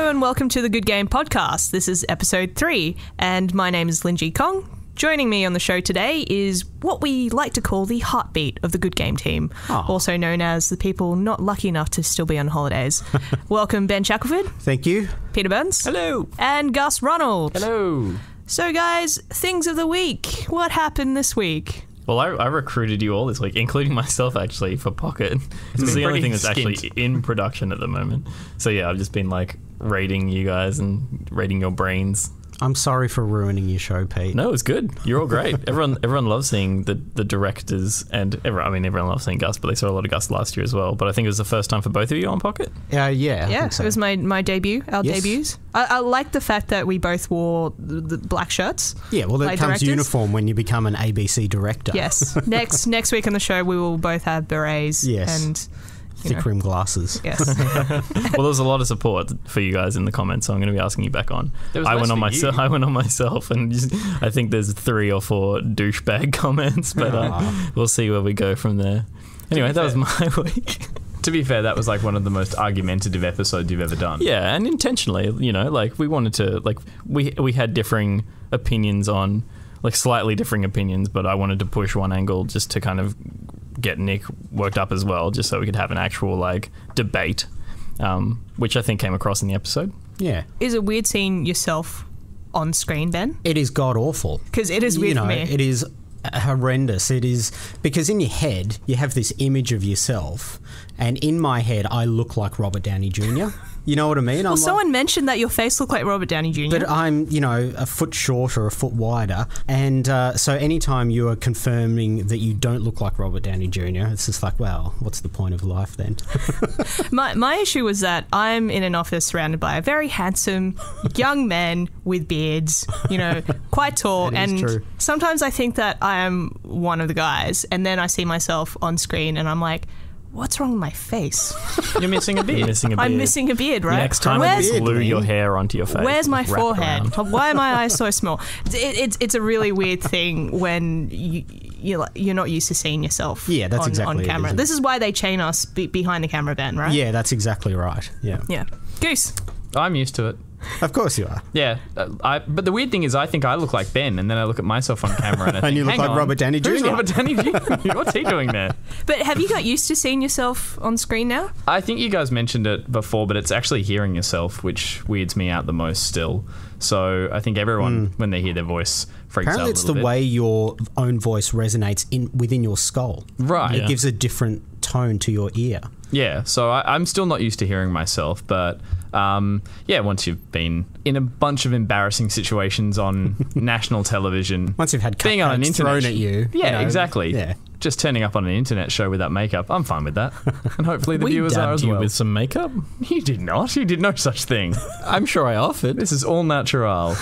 Hello and welcome to the Good Game Podcast. This is episode 3 and my name is Linji Kong. Joining me on the show today is what we like to call the heartbeat of the Good Game team, also known as the people not lucky enough to still be on holidays. Welcome Ben Shackleford. Thank you. Peter Burns. Hello. And Gus Ronald. Hello. So guys, things of the week. What happened this week? Well, I recruited you all this week, including myself, actually, for Pocket. It's the only thing that's actually in production at the moment. So, yeah, I've just been, rating you guys and rating your brains. I'm sorry for ruining your show, Pete. No, it's good. You're all great. Everyone loves seeing the directors, and everyone loves seeing Gus, but they saw a lot of Gus last year as well. But I think it was the first time for both of you on Pocket. Yeah, I think so. It was my debut, our debuts. I like the fact that we both wore the black shirts. Yeah, well, that comes uniform when you become an ABC director. Yes. Next week on the show, we will both have berets. Yes. And thick rim glasses. Yes. Well, there was a lot of support for you guys in the comments, so I'm going to be asking you back on. I went on myself, and I think there's 3 or 4 douchebag comments, but we'll see where we go from there. Anyway, that was my week. To be fair, that was one of the most argumentative episodes you've ever done. Yeah, and intentionally, we wanted to, we had differing opinions on, slightly differing opinions, but I wanted to push one angle just to kind of get Nick worked up as well, just so we could have an actual debate, which I think came across in the episode. Yeah. Is it weird seeing yourself on screen, Ben? It is god awful. Because it is weird for me. It is horrendous. It is because in your head you have this image of yourself, and in my head I look like Robert Downey Jr. You know what I mean? Well, someone mentioned that your face looked like Robert Downey Jr. But I'm, a foot shorter, a foot wider. And so anytime you are confirming that you don't look like Robert Downey Jr., it's just well, what's the point of life then? My issue was that I'm in an office surrounded by a very handsome young men with beards, quite tall. And true. Sometimes I think that I am one of the guys. And then I see myself on screen and I'm like, what's wrong with my face? You're missing a beard. I'm missing a beard, right? Next time you glue your hair onto your face. Where's my forehead? Why are my eyes so small? It's a really weird thing when you're not used to seeing yourself on camera. This is why they chain us behind the camera, Ben, right? Yeah, that's exactly right. Yeah. Goose. I'm used to it. Of course you are. Yeah, but the weird thing is I think I look like Ben, and then I look at myself on camera and I think, and you look like Robert Downey Jr. Who's Robert Downey Jr.? What's he doing there? But have you got used to seeing yourself on screen now? I think you guys mentioned it before, but it's actually hearing yourself which weirds me out the most still. So I think everyone, when they hear their voice, freaks Apparently out a it's little bit. the way your own voice resonace within your skull. Right. It gives a different tone to your ear. Yeah, so I'm still not used to hearing myself, but once you've been in a bunch of embarrassing situations on national television, once you've had being on an internet thrown at you, exactly. Yeah. Just turning up on an internet show without makeup, I'm fine with that, and hopefully the viewers are as well. You with some makeup? You did not. You did no such thing. I'm sure I offered. This is all natural.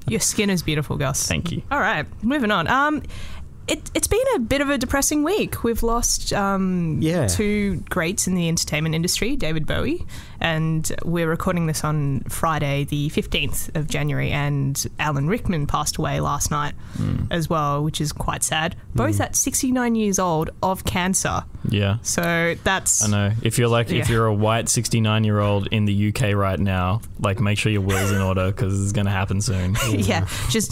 Your skin is beautiful, Gus. Thank you. All right, moving on. It's been a bit of a depressing week. We've lost 2 greats in the entertainment industry, David Bowie, and we're recording this on Friday, the 15th of January, and Alan Rickman passed away last night as well, which is quite sad. Both at 69 years old of cancer. Yeah. So that's... I know. If you're if you're a white 69-year-old in the UK right now, make sure your will's in order because it's going to happen soon. Yeah.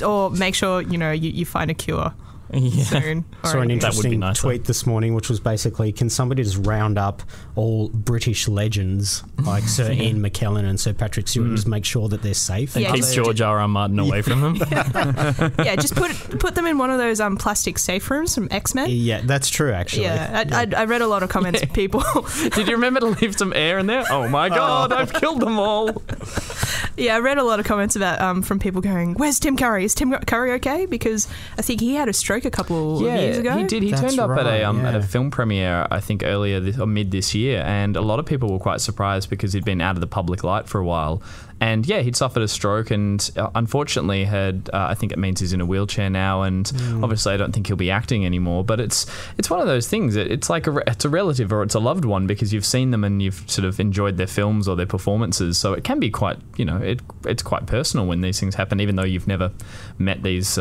Or make sure, you find a cure. Soon. Saw an interesting tweet this morning, which was basically, can somebody just round up all British legends like Sir Ian McKellen and Sir Patrick Stewart and just make sure that they're safe? And keep George R.R. Martin away from them. Yeah, just put them in one of those plastic safe rooms from X-Men. Yeah, that's true, actually. Yeah, I read a lot of comments from people. Did you remember to leave some air in there? Oh my God, I've killed them all. Yeah, I read a lot of comments about from people going, "Where's Tim Curry? Is Tim Curry okay?" Because I think he had a stroke a couple of years ago. He did. He turned up at a film premiere, I think earlier mid this year, and a lot of people were quite surprised because he'd been out of the public light for a while. And yeah, he'd suffered a stroke and unfortunately had, I think it means he's in a wheelchair now, and obviously I don't think he'll be acting anymore. But it's one of those things. It's like it's a relative or it's a loved one because you've seen them and you've sort of enjoyed their films or their performances. So it can be quite, it's quite personal when these things happen, even though you've never met these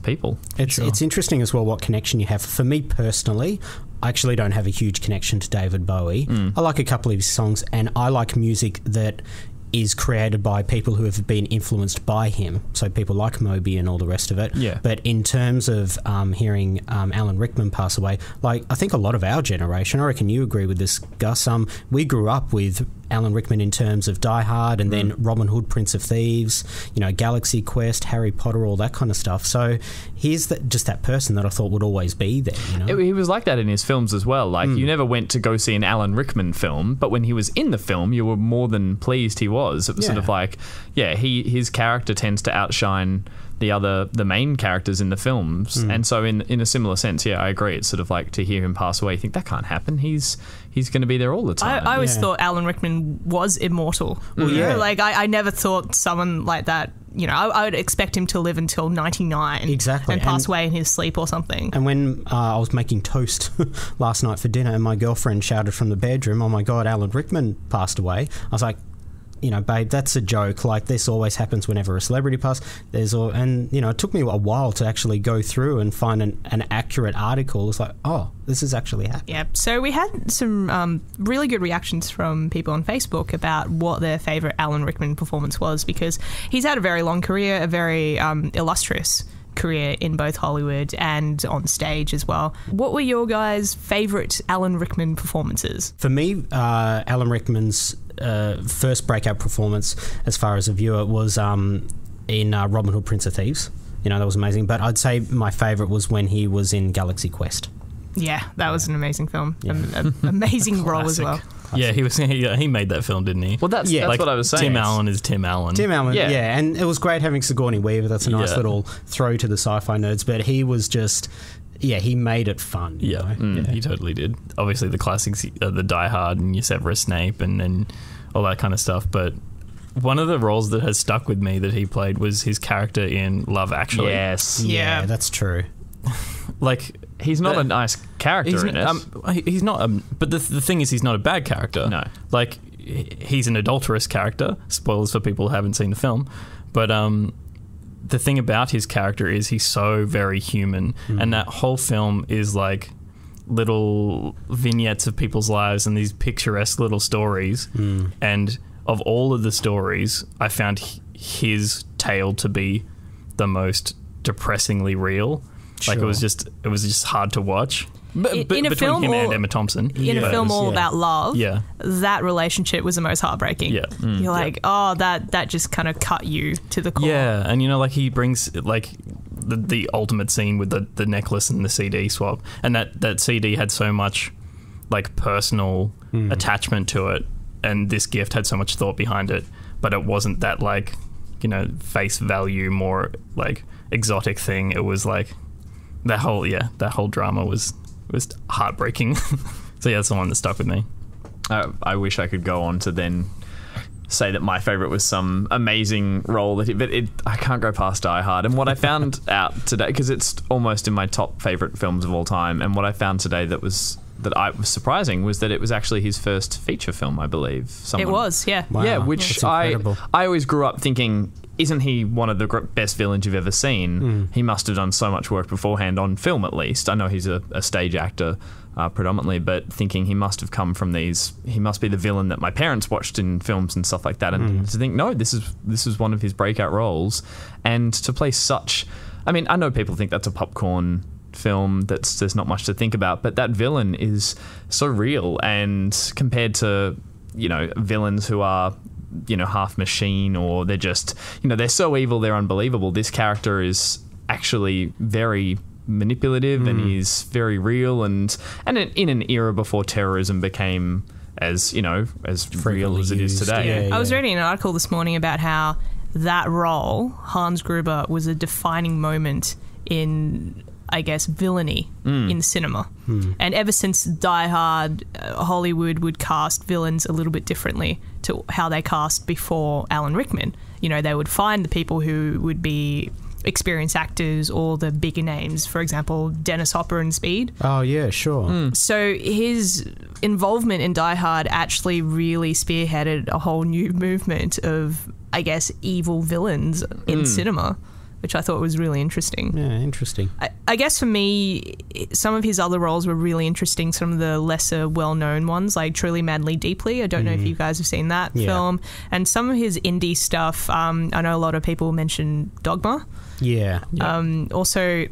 people. It's interesting as well what connection you have. For me personally, I actually don't have a huge connection to David Bowie. I like a couple of his songs, and I like music that is created by people who have been influenced by him, so people like Moby and all the rest of it. Yeah. But in terms of hearing Alan Rickman pass away, like I think a lot of our generation, I reckon you agree with this, Gus, we grew up with Alan Rickman in terms of Die Hard and then Robin Hood, Prince of Thieves, Galaxy Quest, Harry Potter, all that kind of stuff. So he's just that person that I thought would always be there. He was like that in his films as well. Like you never went to go see an Alan Rickman film, but when he was in the film, you were more than pleased he was. It was sort of like, his character tends to outshine the main characters in the films, and so in a similar sense, I agree. It's sort of like to hear him pass away, you think that can't happen. He's going to be there all the time. I always thought Alan Rickman was immortal. Like I never thought someone like that. I would expect him to live until 99, exactly, and pass away in his sleep or something. And when I was making toast last night for dinner, and my girlfriend shouted from the bedroom, "Oh my God, Alan Rickman passed away!" I was like, babe, that's a joke. Like, this always happens whenever a celebrity passes. It took me a while to actually go through and find an accurate article. It's like, oh, this is actually happening. Yeah. So we had some really good reactions from people on Facebook about what their favourite Alan Rickman performance was, because he's had a very long career, a very illustrious career in both Hollywood and on stage as well. What were your guys' favourite Alan Rickman performances? For me, Alan Rickman's first breakout performance as far as a viewer was in Robin Hood, Prince of Thieves. That was amazing. But I'd say my favourite was when he was in Galaxy Quest. Yeah, that was an amazing film. Amazing role as well. Yeah, he made that film, didn't he? Well, that's what I was saying. Tim Allen is Tim Allen. Tim Allen, yeah. And it was great having Sigourney Weaver. That's a nice little throw to the sci-fi nerds. But he was just... he made it fun. He totally did. Obviously, the classics, the Die Hard and your Severus Snape and all that kind of stuff. But one of the roles that has stuck with me that he played was his character in Love Actually. Yes. Yeah, that's true. Like... He's not a nice character in it. He's not... but the thing is, he's not a bad character. No. Like, he's an adulterous character. Spoilers for people who haven't seen the film. But the thing about his character is he's so very human. And that whole film is like little vignettes of people's lives and these picturesque little stories. And of all of the stories, I found his tale to be the most depressingly real. Like, it was just hard to watch. In a between film him and Emma Thompson. In a film all about love, yeah, that relationship was the most heartbreaking. Yeah. You're like, oh, that just kind of cut you to the core. Yeah, and like he brings like the ultimate scene with the necklace and the CD swap, and that CD had so much like personal attachment to it, and this gift had so much thought behind it, but it wasn't that like face value, more like exotic thing. It was like that whole drama was heartbreaking. So that's the one that stuck with me. I wish I could go on to then say that my favourite was some amazing role but I can't go past Die Hard. And what I found out today, because it's almost in my top favourite films of all time, and what I found today that was surprising was that it was actually his first feature film, I believe. It was, yeah. Wow, yeah, which I always grew up thinking, isn't he one of the best villains you've ever seen? He must have done so much work beforehand, on film at least. I know he's a stage actor predominantly, but thinking he must have come from he must be the villain that my parents watched in films and stuff like that. And to think, no, this is one of his breakout roles. And to play such... I mean, I know people think that's a popcorn film, there's not much to think about, but that villain is so real, and compared to villains who are half machine, or they're just they're so evil they're unbelievable, this character is actually very manipulative and he's very real, and in an era before terrorism became as real as it is today. I was reading an article this morning about how that role, Hans Gruber, was a defining moment in, I guess, villainy in cinema. And ever since Die Hard, Hollywood would cast villains a little bit differently to how they cast before Alan Rickman. They would find the people who would be experienced actors or the bigger names, for example, Dennis Hopper in Speed. Oh, yeah, sure. So his involvement in Die Hard actually really spearheaded a whole new movement of, I guess, evil villains in cinema. which I thought was really interesting. Yeah, interesting. I guess for me, some of his other roles were really interesting. Some of the lesser well-known ones, like Truly, Madly, Deeply. I don't know if you guys have seen that film. And some of his indie stuff, I know a lot of people mention Dogma. Yeah. Also,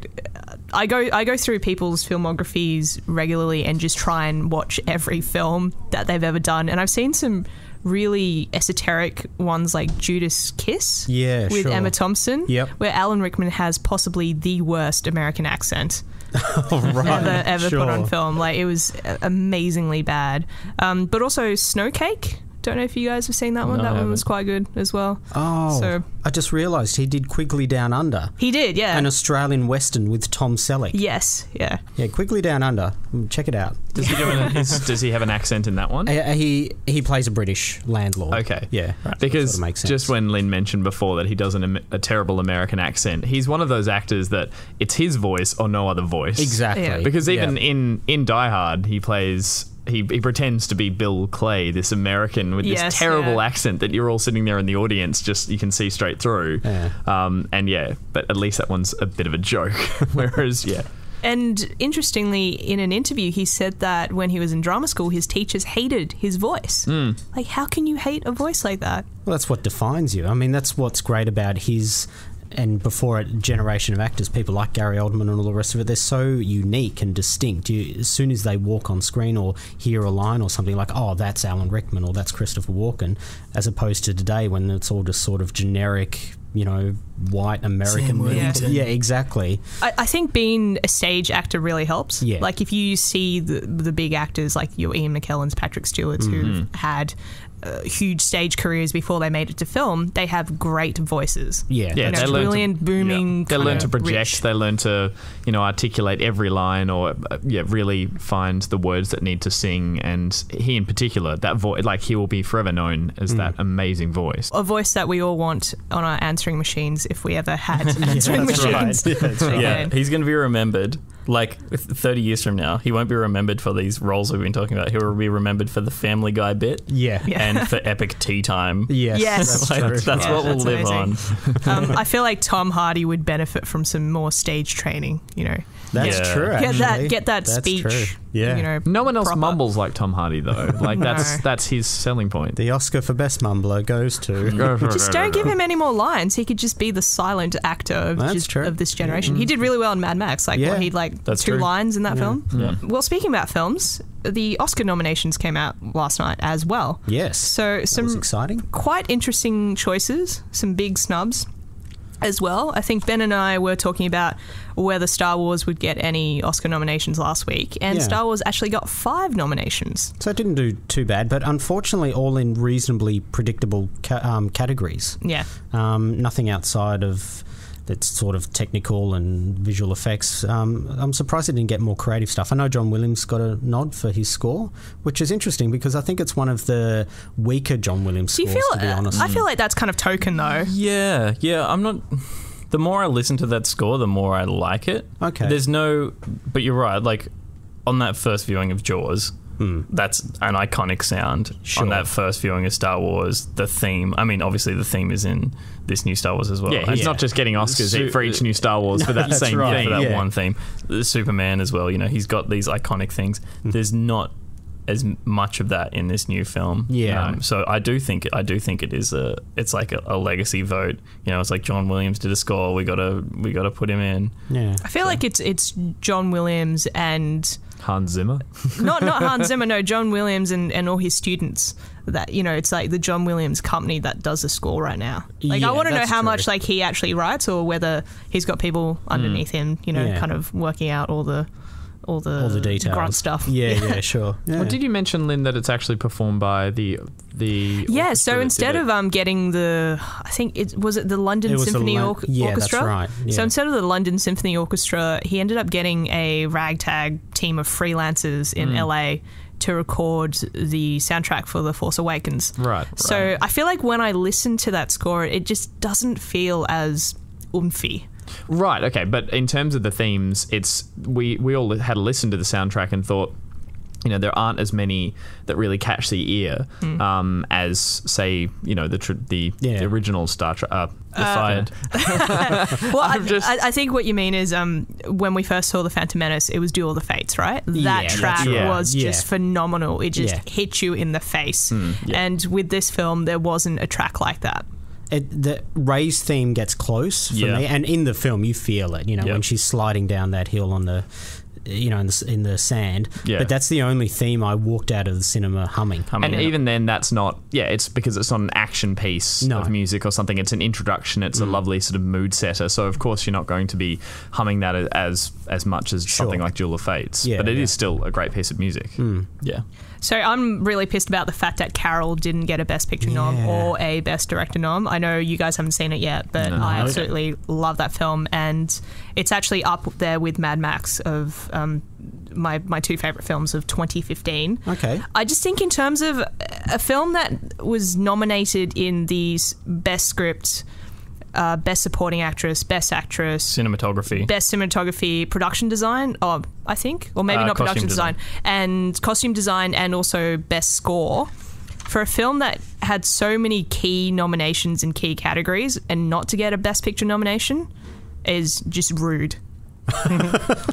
I go through people's filmographies regularly and just try and watch every film that they've ever done. And I've seen some really esoteric ones like Judas Kiss with Emma Thompson, where Alan Rickman has possibly the worst American accent ever put on film. Like, it was amazingly bad. But also Snowcake. Don't know if you guys have seen that one. No, that one was quite good as well. Oh, so I just realised he did Quigley Down Under. He did, yeah. An Australian Western with Tom Selleck. Yes, yeah. Yeah, Quigley Down Under. Check it out. Does he have an accent in that one? He plays a British landlord. Okay. Yeah. Right. Because sort of makes sense. Just when Lynn mentioned before that he does a terrible American accent, he's one of those actors that it's his voice or no other voice. Exactly. Yeah. Because even in Die Hard, he plays... He pretends to be Bill Clay, this American with this terrible accent that you're all sitting there in the audience, just you can see straight through. Yeah. But at least that one's a bit of a joke. Whereas, And interestingly, in an interview, he said that when he was in drama school, his teachers hated his voice. Like, how can you hate a voice like that? Well, that's what defines you. I mean, that's what's great about his... And before it, generation of actors, people like Gary Oldman and all the rest of it, they're so unique and distinct. As soon as they walk on screen or hear a line or something, like, oh, that's Alan Rickman or that's Christopher Walken, as opposed to today when it's all just sort of generic, white American. Yeah, exactly. I think being a stage actor really helps. Yeah. Like, if you see the big actors like your Ian McKellen's, Patrick Stewart's, who've had huge stage careers before they made it to film, they have great voices. Yeah, they brilliant, booming. They learn to project. Rich. They learn to, articulate every line, or really find the words that need to sing. And he, in particular, that voice, like, he will be forever known as that amazing voice. A voice that we all want on our answering machines if we ever had answering machines. Right. That's right. Yeah, he's going to be remembered. Like 30 years from now, he won't be remembered for these roles we've been talking about. He'll be remembered for the Family Guy bit, and for epic tea time. Yes. That's what we'll live amazing. on. I feel like Tom Hardy would benefit from some more stage training. That's true. Get that That's speech. True. Yeah. No one else proper. mumbles like Tom Hardy, though. Like, that's his selling point. The Oscar for Best Mumbler goes to... Just don't give him any more lines. He could just be the silent actor of this generation. He did really well in Mad Max. He'd That's two true. lines in that film. Yeah. Well, speaking about films, the Oscar nominations came out last night as well. Yes. So that was exciting. Quite interesting choices, some big snubs as well. I think Ben and I were talking about whether Star Wars would get any Oscar nominations last week, and Star Wars actually got 5 nominations. So it didn't do too bad, but unfortunately all in reasonably predictable categories. Yeah. Nothing outside of that's sort of technical and visual effects. I'm surprised it didn't get more creative stuff. I know John Williams got a nod for his score, which is interesting because I think it's one of the weaker John Williams scores, to be honest. I feel like that's kind of token, though. Yeah, I'm not... The more I listen to that score, the more I like it. Okay. But you're right, like, on that first viewing of Jaws... That's an iconic sound. Sure. On that first viewing of Star Wars. The theme, I mean, obviously the theme is in this new Star Wars as well. Yeah, he's not just getting Oscars for each new Star Wars for that same thing. For that one theme. The Superman as well, he's got these iconic things. There's not as much of that in this new film. Yeah. So I do think it is it's like a legacy vote. It's like John Williams did a score. We gotta put him in. Yeah. I feel like it's John Williams and Hans Zimmer. not Hans Zimmer. No, John Williams and all his students. That it's like the John Williams company that does the score right now. Like, I want to know how much like he actually writes, or whether he's got people underneath him. Kind of working out all the details, grunt stuff. Yeah, sure. Yeah. Well, did you mention, Lynn, that it's actually performed by the so instead of getting I think it was the London Symphony Orchestra. That's right. Yeah. So instead of the London Symphony Orchestra, he ended up getting a ragtag team of freelancers in LA to record the soundtrack for The Force Awakens. Right. So I feel like when I listen to that score, it just doesn't feel as oomphy. Right, okay, but in terms of the themes, we all had to listen to the soundtrack and thought, there aren't as many that really catch the ear as, say, the original Star Trek. Fired. Well, I think what you mean is when we first saw The Phantom Menace, it was Duel of the Fates, right? That track was just phenomenal. It just hit you in the face. And with this film, there wasn't a track like that. The Rey's theme gets close for me, and in the film you feel it. When she's sliding down that hill on the. In the sand. But that's the only theme I walked out of the cinema humming. And even then, that's not... Yeah, it's because it's not an action piece of music or something. It's an introduction. It's a lovely sort of mood setter. So, of course, you're not going to be humming that as much as something like Duel of Fates. But it is still a great piece of music. Yeah. So I'm really pissed about the fact that Carol didn't get a Best Picture nom or a Best Director nom. I know you guys haven't seen it yet, but I absolutely love that film, and it's actually up there with Mad Max of my two favourite films of 2015. Okay. I just think in terms of a film that was nominated in these Best Script, Best Supporting Actress, Best Actress, Cinematography, Production Design, I think, or maybe not Production Design, and Costume Design, and also Best Score. For a film that had so many key nominations in key categories and not to get a Best Picture nomination is just rude.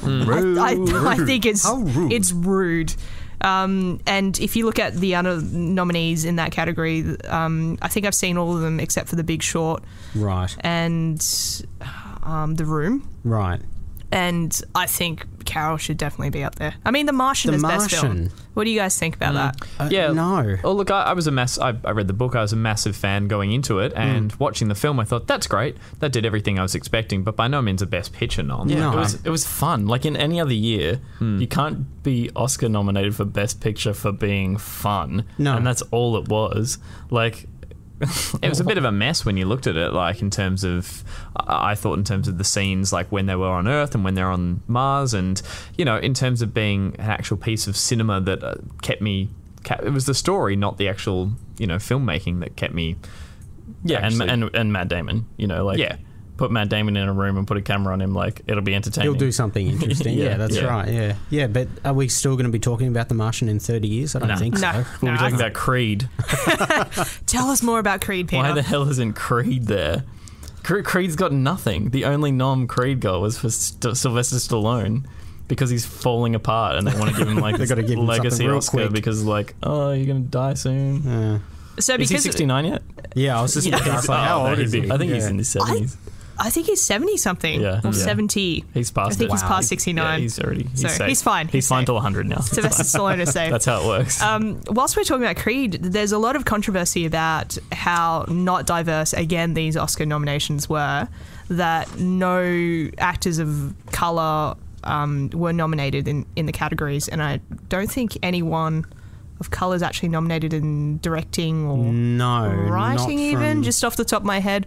Rude. I think it's rude. And if you look at the other nominees in that category, I think I've seen all of them except for The Big Short. Right. And The Room. Right. And I think Carol should definitely be up there. I mean, The Martian is best film. What do you guys think about that? No. Oh, look, I was I read the book. I was a massive fan going into it, and watching the film, I thought, that's great. That did everything I was expecting, but by no means a Best Picture nom. Yeah, no. It was fun. Like in any other year, you can't be Oscar nominated for Best Picture for being fun. No. And that's all it was. Like... It was a bit of a mess when you looked at it, like in terms of, I thought in terms of the scenes, like when they were on Earth and when they're on Mars, and in terms of being an actual piece of cinema that kept me. It was the story, not the actual filmmaking that kept me. Yeah, actually. and Matt Damon, Put Matt Damon in a room and put a camera on him, like, it'll be entertaining. He'll do something interesting. That's right. Yeah, but are we still going to be talking about The Martian in 30 years? I don't think so. We'll be talking about Creed. Tell us more about Creed, Peter. Why the hell isn't Creed there? Creed's got nothing. The only nom Creed got was for Sylvester Stallone, because he's falling apart and they want to give him like this legacy Oscar because you're going to die soon. Yeah. So is he 69 yet? Yeah, I was just how old is he? I think he's in his 70s. I think he's 70 something. Yeah. Or 70. He's past I think he's past 69. Yeah, he's fine. He's fine till 100 now. Sylvester Stallone is safe. That's how it works. Whilst we're talking about Creed, there's a lot of controversy about how not diverse, again, these Oscar nominations were, that no actors of colour were nominated in the categories, and I don't think anyone of colour is actually nominated in directing or writing even, just off the top of my head.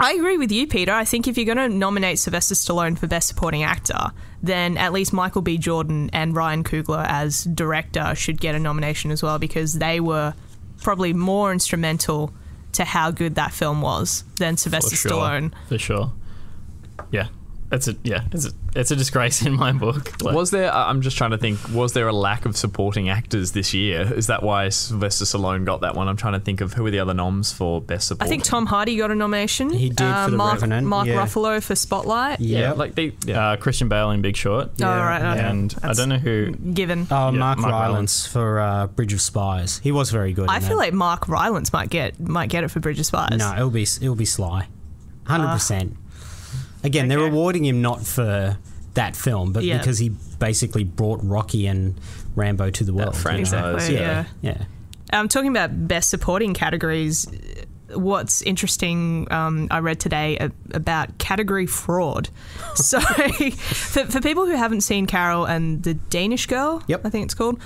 I agree with you, Peter. I think if you're going to nominate Sylvester Stallone for Best Supporting Actor, then at least Michael B. Jordan and Ryan Coogler as director should get a nomination as well, because they were probably more instrumental to how good that film was than Sylvester Stallone. For sure. Yeah. It's a disgrace in my book. Was there? I'm just trying to think. Was there a lack of supporting actors this year? Is that why Sylvester Stallone got that one? I'm trying to think of who were the other noms for best support. I think Tom Hardy got a nomination. He did for The Revenant. Mark Ruffalo for Spotlight. Yeah, Christian Bale in Big Short. Yeah. Oh, right. And I don't know who. Given. Mark Rylance for Bridge of Spies. He was very good. I feel like Mark Rylance might get it for Bridge of Spies. No, it'll be Sly, 100%. Again, they're rewarding him not for that film, but because he basically brought Rocky and Rambo to the world. Exactly, yeah. Talking about best supporting categories, what's interesting, I read today about category fraud. So for people who haven't seen Carol and the Danish Girl, I think it's called,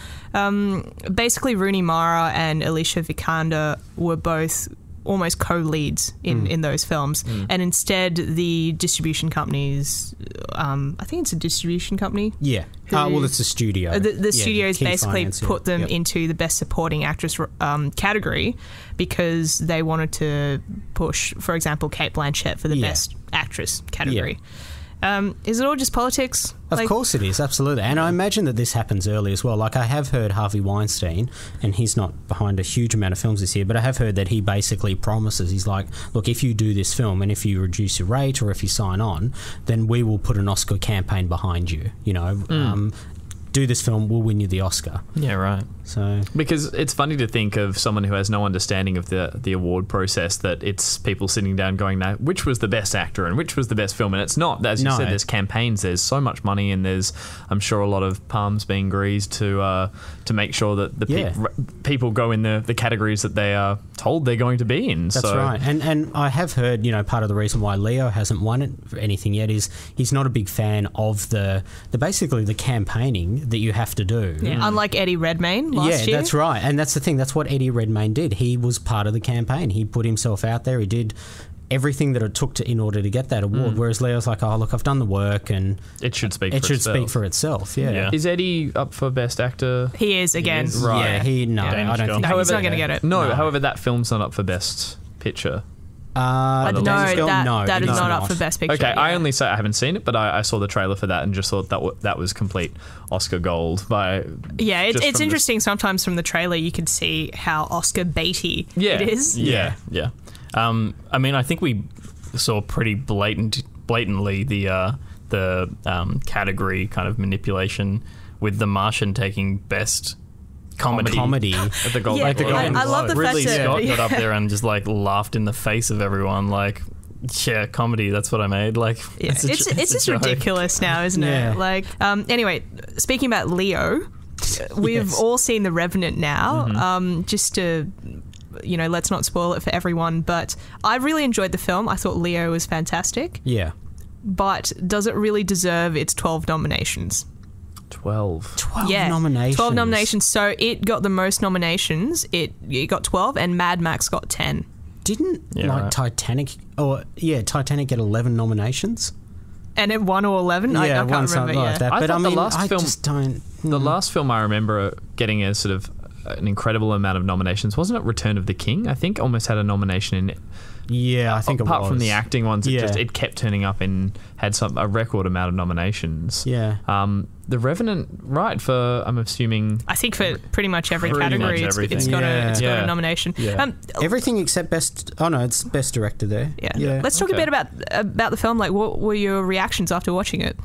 basically Rooney Mara and Alicia Vikander were both almost co-leads in those films, and instead the distribution companies, I think it's a distribution company. Yeah. Well, it's a studio. The studios basically put them into the best supporting actress category because they wanted to push, for example, Cate Blanchett for the best actress category. Is it all just politics? Of course it is, absolutely. And I imagine that this happens early as well. Like, I have heard Harvey Weinstein, and he's not behind a huge amount of films this year, but I have heard that he basically promises, he's like, look, if you do this film and if you reduce your rate or if you sign on, then we will put an Oscar campaign behind you, do this film, we'll win you the Oscar. Yeah, right. So because it's funny to think of someone who has no understanding of the award process, that it's people sitting down going, now, which was the best actor and which was the best film? And it's not. As you said, there's campaigns, there's so much money, and there's, I'm sure, a lot of palms being greased to make sure that the people go in the categories that they are told they're going to be in. That's right. And I have heard, part of the reason why Leo hasn't won it for anything yet is he's not a big fan of the basically the campaigning that you have to do. Yeah. Unlike Eddie Redmayne last year. Yeah, that's right. And that's the thing. That's what Eddie Redmayne did. He was part of the campaign. He put himself out there. He did everything that it took in order to get that award. Whereas Leo's like, oh, look, I've done the work, and it should speak for itself. Yeah. Is Eddie up for Best Actor? He is again. Right. Yeah, I don't think. No, he's not going to get it. No, however, that film's not up for Best Picture. That is not up for Best Picture. Okay, I only say I haven't seen it, but I saw the trailer for that and just thought that was complete Oscar gold. It's interesting. Sometimes from the trailer you can see how Oscar baity it is. Yeah. I mean, I think we saw pretty blatantly the category kind of manipulation with The Martian taking Best Comedy at the Golden Globe. I love the Ridley fact that Scott got up there and just laughed in the face of everyone, like, yeah, comedy, that's what I made. Like, it's just ridiculous now, isn't it? Like, anyway, speaking about Leo, we've all seen The Revenant now. Just to, let's not spoil it for everyone, but I really enjoyed the film. I thought Leo was fantastic. Yeah. But does it really deserve its 12 nominations? 12 nominations. 12 nominations. So it got the most nominations. It got 12, and Mad Max got 10. Didn't Titanic get 11 nominations? And it won all 11? Yeah, I can't remember. Like that. But I mean, the last film I remember getting a sort of an incredible amount of nominations, wasn't it Return of the King? I think almost had a nomination in it. Yeah, I think it was. Apart from the acting ones, it kept turning up and had a record amount of nominations. Yeah. The Revenant, right, for, I'm assuming... I think for pretty much every category, it's got a nomination. Yeah. Everything except Best... Oh, no, it's Best Director there. Yeah. Let's talk a bit about the film. Like, what were your reactions after watching it?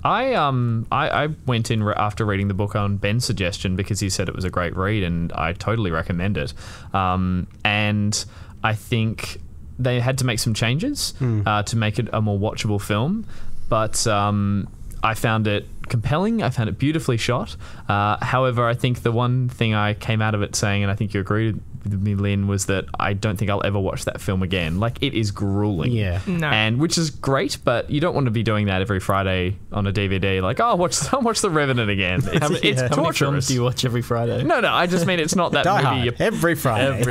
I went in after reading the book on Ben's suggestion because he said it was a great read, and I totally recommend it. And I think they had to make some changes to make it a more watchable film, but I found it compelling. I found it beautifully shot. However, I think the one thing I came out of it saying, and I think you agreed with me, Lynn, was that I don't think I'll ever watch that film again. Like, it is grueling. Yeah. No. And which is great, but you don't want to be doing that every Friday on a DVD. Like, I'll watch The Revenant again. It's torturous. How many films do you watch every Friday? No, I just mean it's not that movie. Every Friday.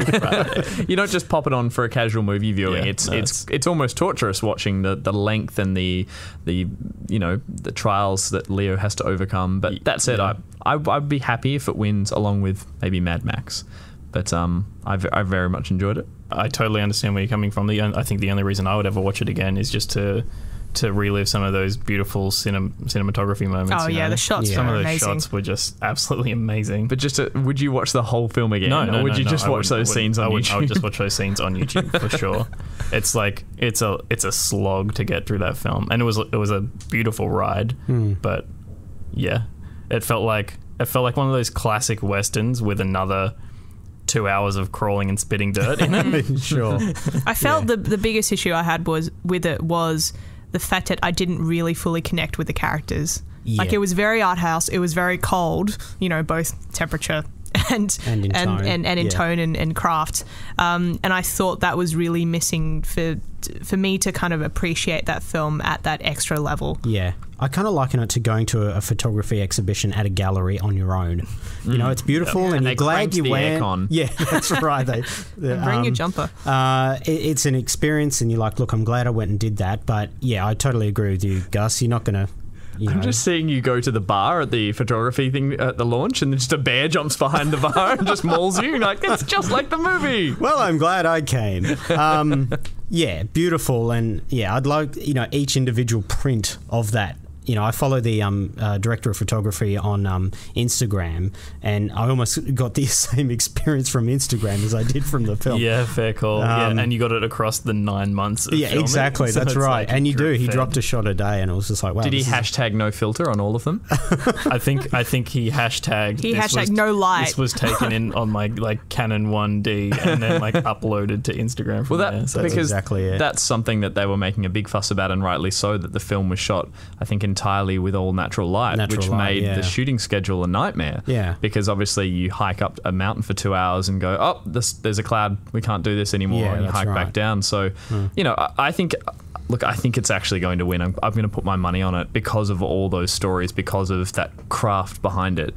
You don't just pop it on for a casual movie viewing. It's almost torturous watching the length and the trials that Leo has to overcome. But that said, I'd be happy if it wins along with maybe Mad Max. But I very much enjoyed it. I totally understand where you're coming from. I think the only reason I would ever watch it again is just to relive some of those beautiful cinematography moments. Oh, yeah, the shots were amazing. Some of those shots were just absolutely amazing. But would you watch the whole film again? No, or would you just watch those scenes on YouTube? I would just watch those scenes on YouTube for sure. It's like it's a slog to get through that film, and it was a beautiful ride. But yeah, it felt like one of those classic westerns with another 2 hours of crawling and spitting dirt in it. Sure. I felt the biggest issue I had was the fact that I didn't really fully connect with the characters. Yeah. Like, it was very art house. It was very cold, both temperature and in tone and craft. And I thought that was really missing for me to kind of appreciate that film at that extra level. Yeah. I kind of liken it to going to a photography exhibition at a gallery on your own. It's beautiful, and you're glad you went. Yeah, that's right. Bring your jumper. It's an experience, and you're like, look, I'm glad I went and did that. But yeah, I totally agree with you, Gus. You're not going to I'm just seeing you go to the bar at the photography thing at the launch, and just a bear jumps behind the bar and just mauls you. Like, it's just like the movie. Well, I'm glad I came. Yeah, beautiful, and yeah, I'd like each individual print of that. I follow the director of photography on Instagram, and I almost got the same experience from Instagram as I did from the film. Yeah, fair call. And you got it across the 9 months of filming. Exactly. So that's right. Like and you do. He dropped a shot a day, and it was just like, wow. Did he hashtag no filter on all of them? I think he hashtagged. He hashtagged no light. This was taken in on my Canon 1D and then uploaded to Instagram from there. So because exactly it. That's something that they were making a big fuss about, and rightly so, that the film was shot, I think, entirely with all natural light, which made the shooting schedule a nightmare. Yeah. Because obviously you hike up a mountain for 2 hours and go, oh, there's a cloud, we can't do this anymore, and you hike back down. So, I think it's actually going to win. I'm going to put my money on it because of all those stories, because of that craft behind it.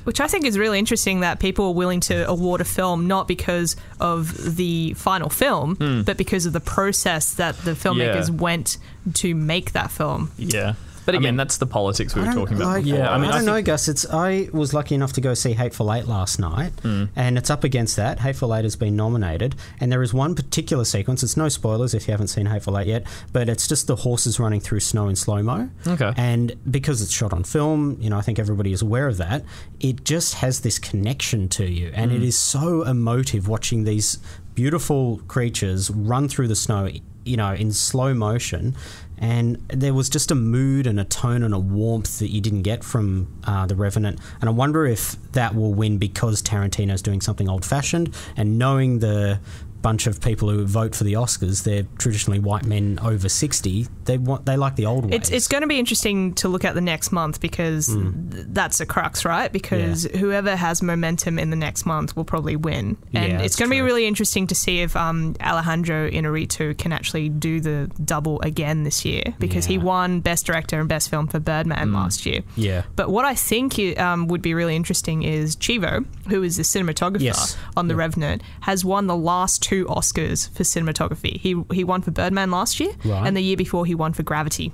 Which I think is really interesting, that people are willing to award a film not because of the final film, but because of the process that the filmmakers went to make that film. Yeah. But again, that's the politics we were talking about before. Yeah, I don't know, Gus. I was lucky enough to go see Hateful Eight last night, and it's up against that. Hateful Eight has been nominated, and there is one particular sequence. It's no spoilers if you haven't seen Hateful Eight yet, but it's just the horses running through snow in slow-mo. Okay. And because it's shot on film, I think everybody is aware of that. It just has this connection to you, and it is so emotive watching these beautiful creatures run through the snow, in slow motion. And there was just a mood and a tone and a warmth that you didn't get from The Revenant. And I wonder if that will win because Tarantino's doing something old-fashioned, and knowing the bunch of people who vote for the Oscars, they're traditionally white men over 60. They like the old ways. It's going to be interesting to look at the next month, because that's the crux, right? Because whoever has momentum in the next month will probably win. And it's going to be really interesting to see if Alejandro Inarritu can actually do the double again this year, because he won Best Director and Best Film for Birdman last year. Yeah. But what I think would be really interesting is Chivo, who is the cinematographer on The Revenant, has won the last 2 Oscars for cinematography. He won for Birdman last year, and the year before he won for Gravity.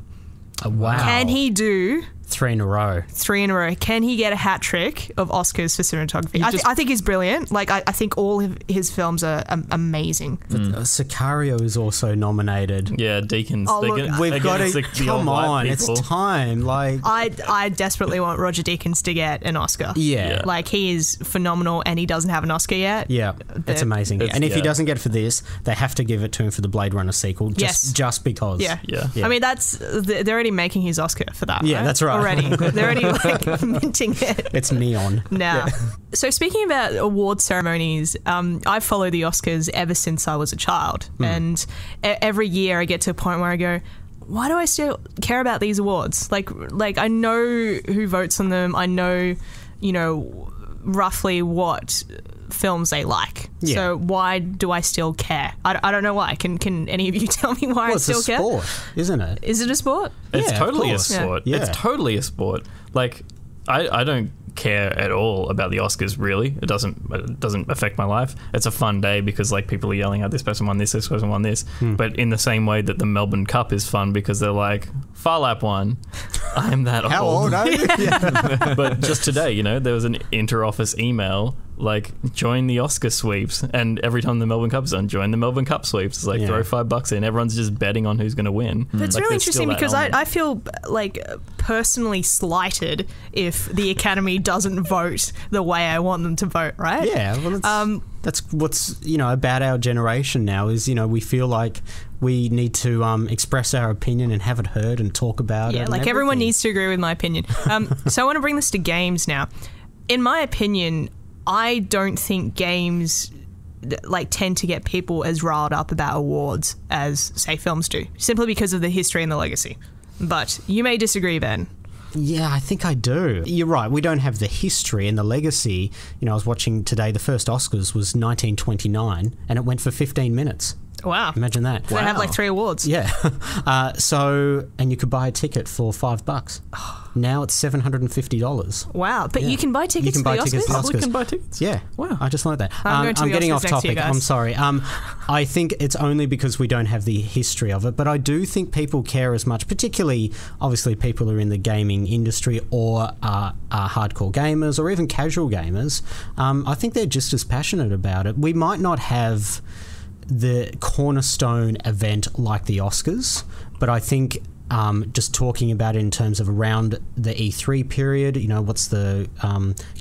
Wow. Can he do 3 in a row? 3 in a row. Can he get a hat trick of Oscars for cinematography? I think he's brilliant. I think all of his films are amazing. Sicario is also nominated. Yeah, Deakins. We've got to come on. It's time. I desperately want Roger Deakins to get an Oscar. Yeah. He is phenomenal, and he doesn't have an Oscar yet. Yeah, it's amazing. And if he doesn't get it for this, they have to give it to him for the Blade Runner sequel. Just because. Yeah. I mean, they're already making his Oscar for that. Yeah, right? that's right. They're already minting it. It's neon. Now, so speaking about award ceremonies, I follow the Oscars ever since I was a child, and every year I get to a point where I go, why do I still care about these awards? Like I know who votes on them. I know, roughly what films they like. Yeah. So why do I still care? I don't know why. Can any of you tell me why I still care? It's a sport, isn't it? Is it a sport? It's totally a sport. Yeah. It's totally a sport. I don't care at all about the Oscars, really. It doesn't affect my life. It's a fun day because people are yelling out, this person won this person won this. But in the same way that the Melbourne Cup is fun because they're like, Far Lap won. I'm that old. How old are you? But just today, there was an inter-office email join the Oscar sweeps, and every time the Melbourne Cup's on, join the Melbourne Cup sweeps. It's throw $5 in. Everyone's just betting on who's going to win. But it's really interesting because I feel personally slighted if the Academy doesn't vote the way I want them to vote, right? Yeah, well, that's what's about our generation now is we feel like we need to express our opinion and have it heard and talk about it. Yeah, everyone needs to agree with my opinion. So I want to bring this to games now. In my opinion, I don't think games tend to get people as riled up about awards as, say, films do, simply because of the history and the legacy. But you may disagree, Ben. Yeah, I think I do. You're right. We don't have the history and the legacy. I was watching today, the first Oscars was 1929, and it went for 15 minutes. Wow. Imagine that. They have like 3 awards. Yeah. And you could buy a ticket for $5. Now it's $750. Wow. But you can buy tickets to the Oscars? Public can buy tickets? Yeah. Wow. I just learned that. I'm getting off topic. Year, I'm sorry. I think it's only because we don't have the history of it, but I do think people care as much, particularly, obviously, people who are in the gaming industry or are hardcore gamers or even casual gamers. I think they're just as passionate about it. We might not have the cornerstone event like the Oscars, but I think just talking about it in terms of around the E3 period, what's the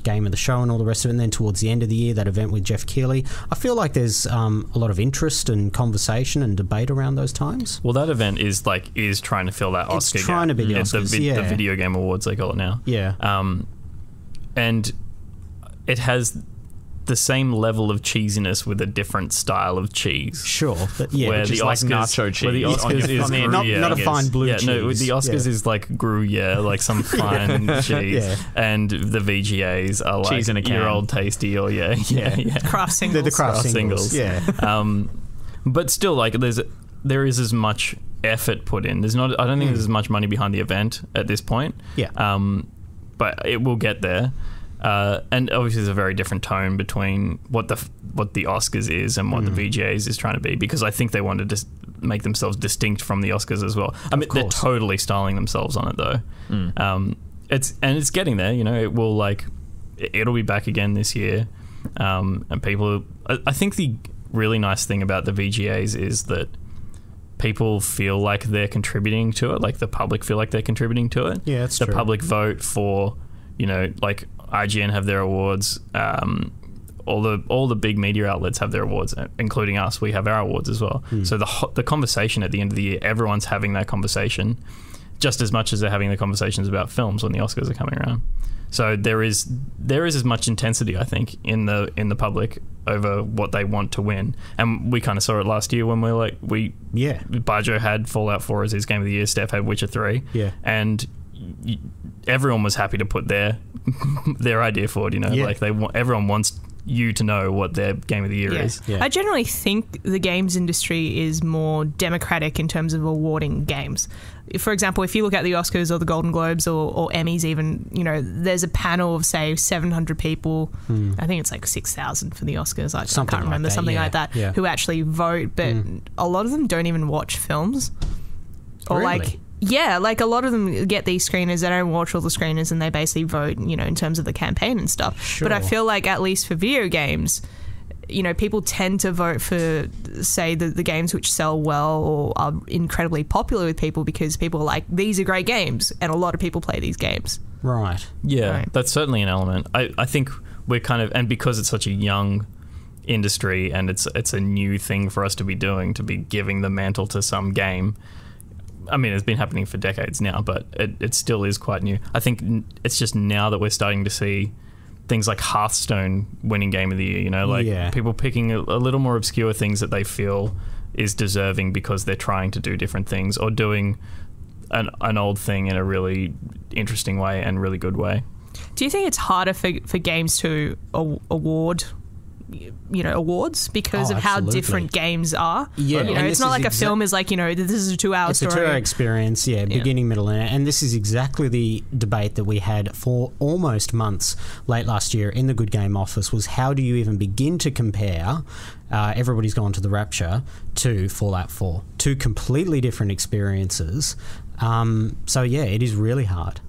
game of the show and all the rest of it, and then towards the end of the year, that event with Jeff Keighley, I feel like there's a lot of interest and conversation and debate around those times. Well, that event is trying to fill that Oscar It's trying to be the Oscars, the Video Game Awards, they call it now. Yeah. And it has the same level of cheesiness with a different style of cheese. Sure. But yeah, where the Oscars, like nacho cheese. Where the Oscars is not a fine blue cheese. No, the Oscars is like Gruyere, like some fine cheese. Yeah. And the VGAs are like cheese in a can. Your Old Tasty or Kraft singles. They're the Kraft singles. Yeah. But still, like there is as much effort put in. I don't think there's as much money behind the event at this point. Yeah. But it will get there. And obviously there's a very different tone between what the Oscars is and what the VGAs is trying to be, because I think they wanted to make themselves distinct from the Oscars as well. I mean, they're totally styling themselves on it though. It's getting there, it will it'll be back again this year. And people, I think the really nice thing about the VGAs is that people feel like they're contributing to it, like the public feel like they're contributing to it. Yeah, that's true. The public vote for, like IGN have their awards, all the big media outlets have their awards, including us. We have our awards as well. So the conversation at the end of the year, everyone's having that conversation just as much as they're having the conversations about films when the Oscars are coming around. So there is as much intensity, I think, in the public over what they want to win. And we kind of saw it last year when Bajo had Fallout 4 as his game of the year, Steph had Witcher 3. Yeah. And everyone was happy to put their idea forward, everyone wants you to know what their game of the year is. I generally think the games industry is more democratic in terms of awarding games. For example, if you look at the Oscars or the Golden Globes or Emmys even, there's a panel of, say, 700 people. I think it's like 6,000 for the Oscars. I can't remember, something like that, who actually vote. But a lot of them don't even watch films. Or really? Yeah, like a lot of them get these screeners, they don't watch all the screeners and they basically vote, in terms of the campaign and stuff. Sure. But I feel like at least for video games, people tend to vote for, say, the games which sell well or are incredibly popular with people because people are like, these are great games, and a lot of people play these games. Right. Yeah, right. That's certainly an element. I think we're kind of, and because it's such a young industry and it's a new thing for us to be doing, to be giving the mantle to some game. I mean, it's been happening for decades now, but it still is quite new. I think it's just now that we're starting to see things like Hearthstone winning Game of the Year, people picking a little more obscure things that they feel is deserving because they're trying to do different things or doing an old thing in a really interesting way and really good way. Do you think it's harder for games to award awards because of how different games are? Yeah. It's not like a film is like, this is a 2-hour story. It's a 2-hour experience, beginning, middle, and end. And this is exactly the debate that we had for almost months late last year in the Good Game office, was how do you even begin to compare Everybody's Gone to the Rapture to Fallout 4? Two completely different experiences. It is really hard.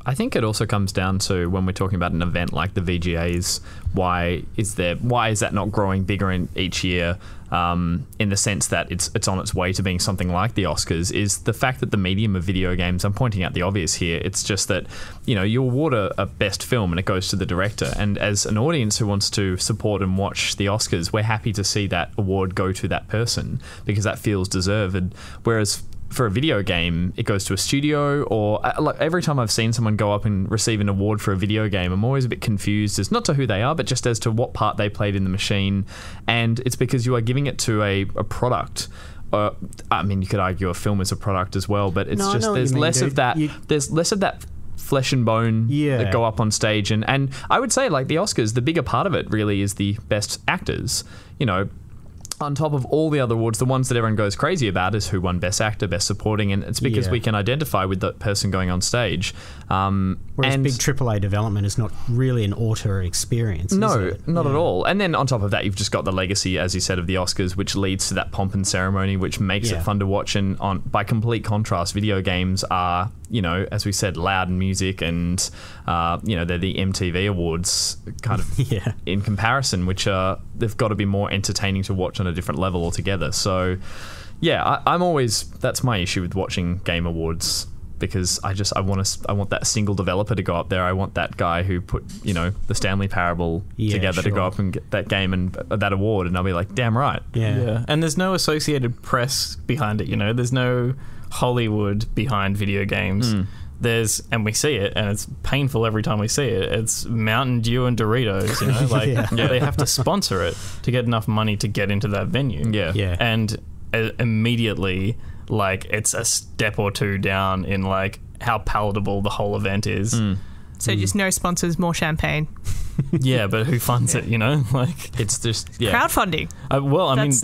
I think it also comes down to, when we're talking about an event like the VGAs, why is that not growing bigger in each year, in the sense that it's on its way to being something like the Oscars, is the fact that the medium of video games, I'm pointing out the obvious here, it's just that, you award a best film and it goes to the director, and as an audience who wants to support and watch the Oscars, we're happy to see that award go to that person because that feels deserved, whereas for a video game, it goes to a studio, or every time I've seen someone go up and receive an award for a video game, I'm always a bit confused as not to who they are, but just as to what part they played in the machine. And it's because you are giving it to a product. I mean, you could argue a film is a product as well, but it's there's less of that. There's less of that flesh and bone that go up on stage. And I would say, like the Oscars, the bigger part of it really is the best actors. on top of all the other awards, the ones that everyone goes crazy about is who won Best Actor, Best Supporting, and it's because we can identify with the person going on stage. Whereas big AAA development is not really an auteur experience. No, not at all. And then on top of that, you've just got the legacy, as you said, of the Oscars, which leads to that pomp and ceremony, which makes it fun to watch. And by complete contrast, video games are, as we said, loud music, and they're the MTV Awards kind of in comparison, which they've got to be more entertaining to watch on a different level altogether. So, that's my issue with watching game awards, because I want that single developer to go up there. I want that guy who put the Stanley Parable together to go up and get that game and that award, and I'll be like, damn right. Yeah. And there's no associated press behind it. There's no Hollywood behind video games. And we see it, and it's painful every time we see it. It's Mountain Dew and Doritos, they have to sponsor it to get enough money to get into that venue. Yeah. And immediately, it's a step or two down in how palatable the whole event is. So just no sponsors, more champagne. Yeah, but who funds it? It's just crowdfunding.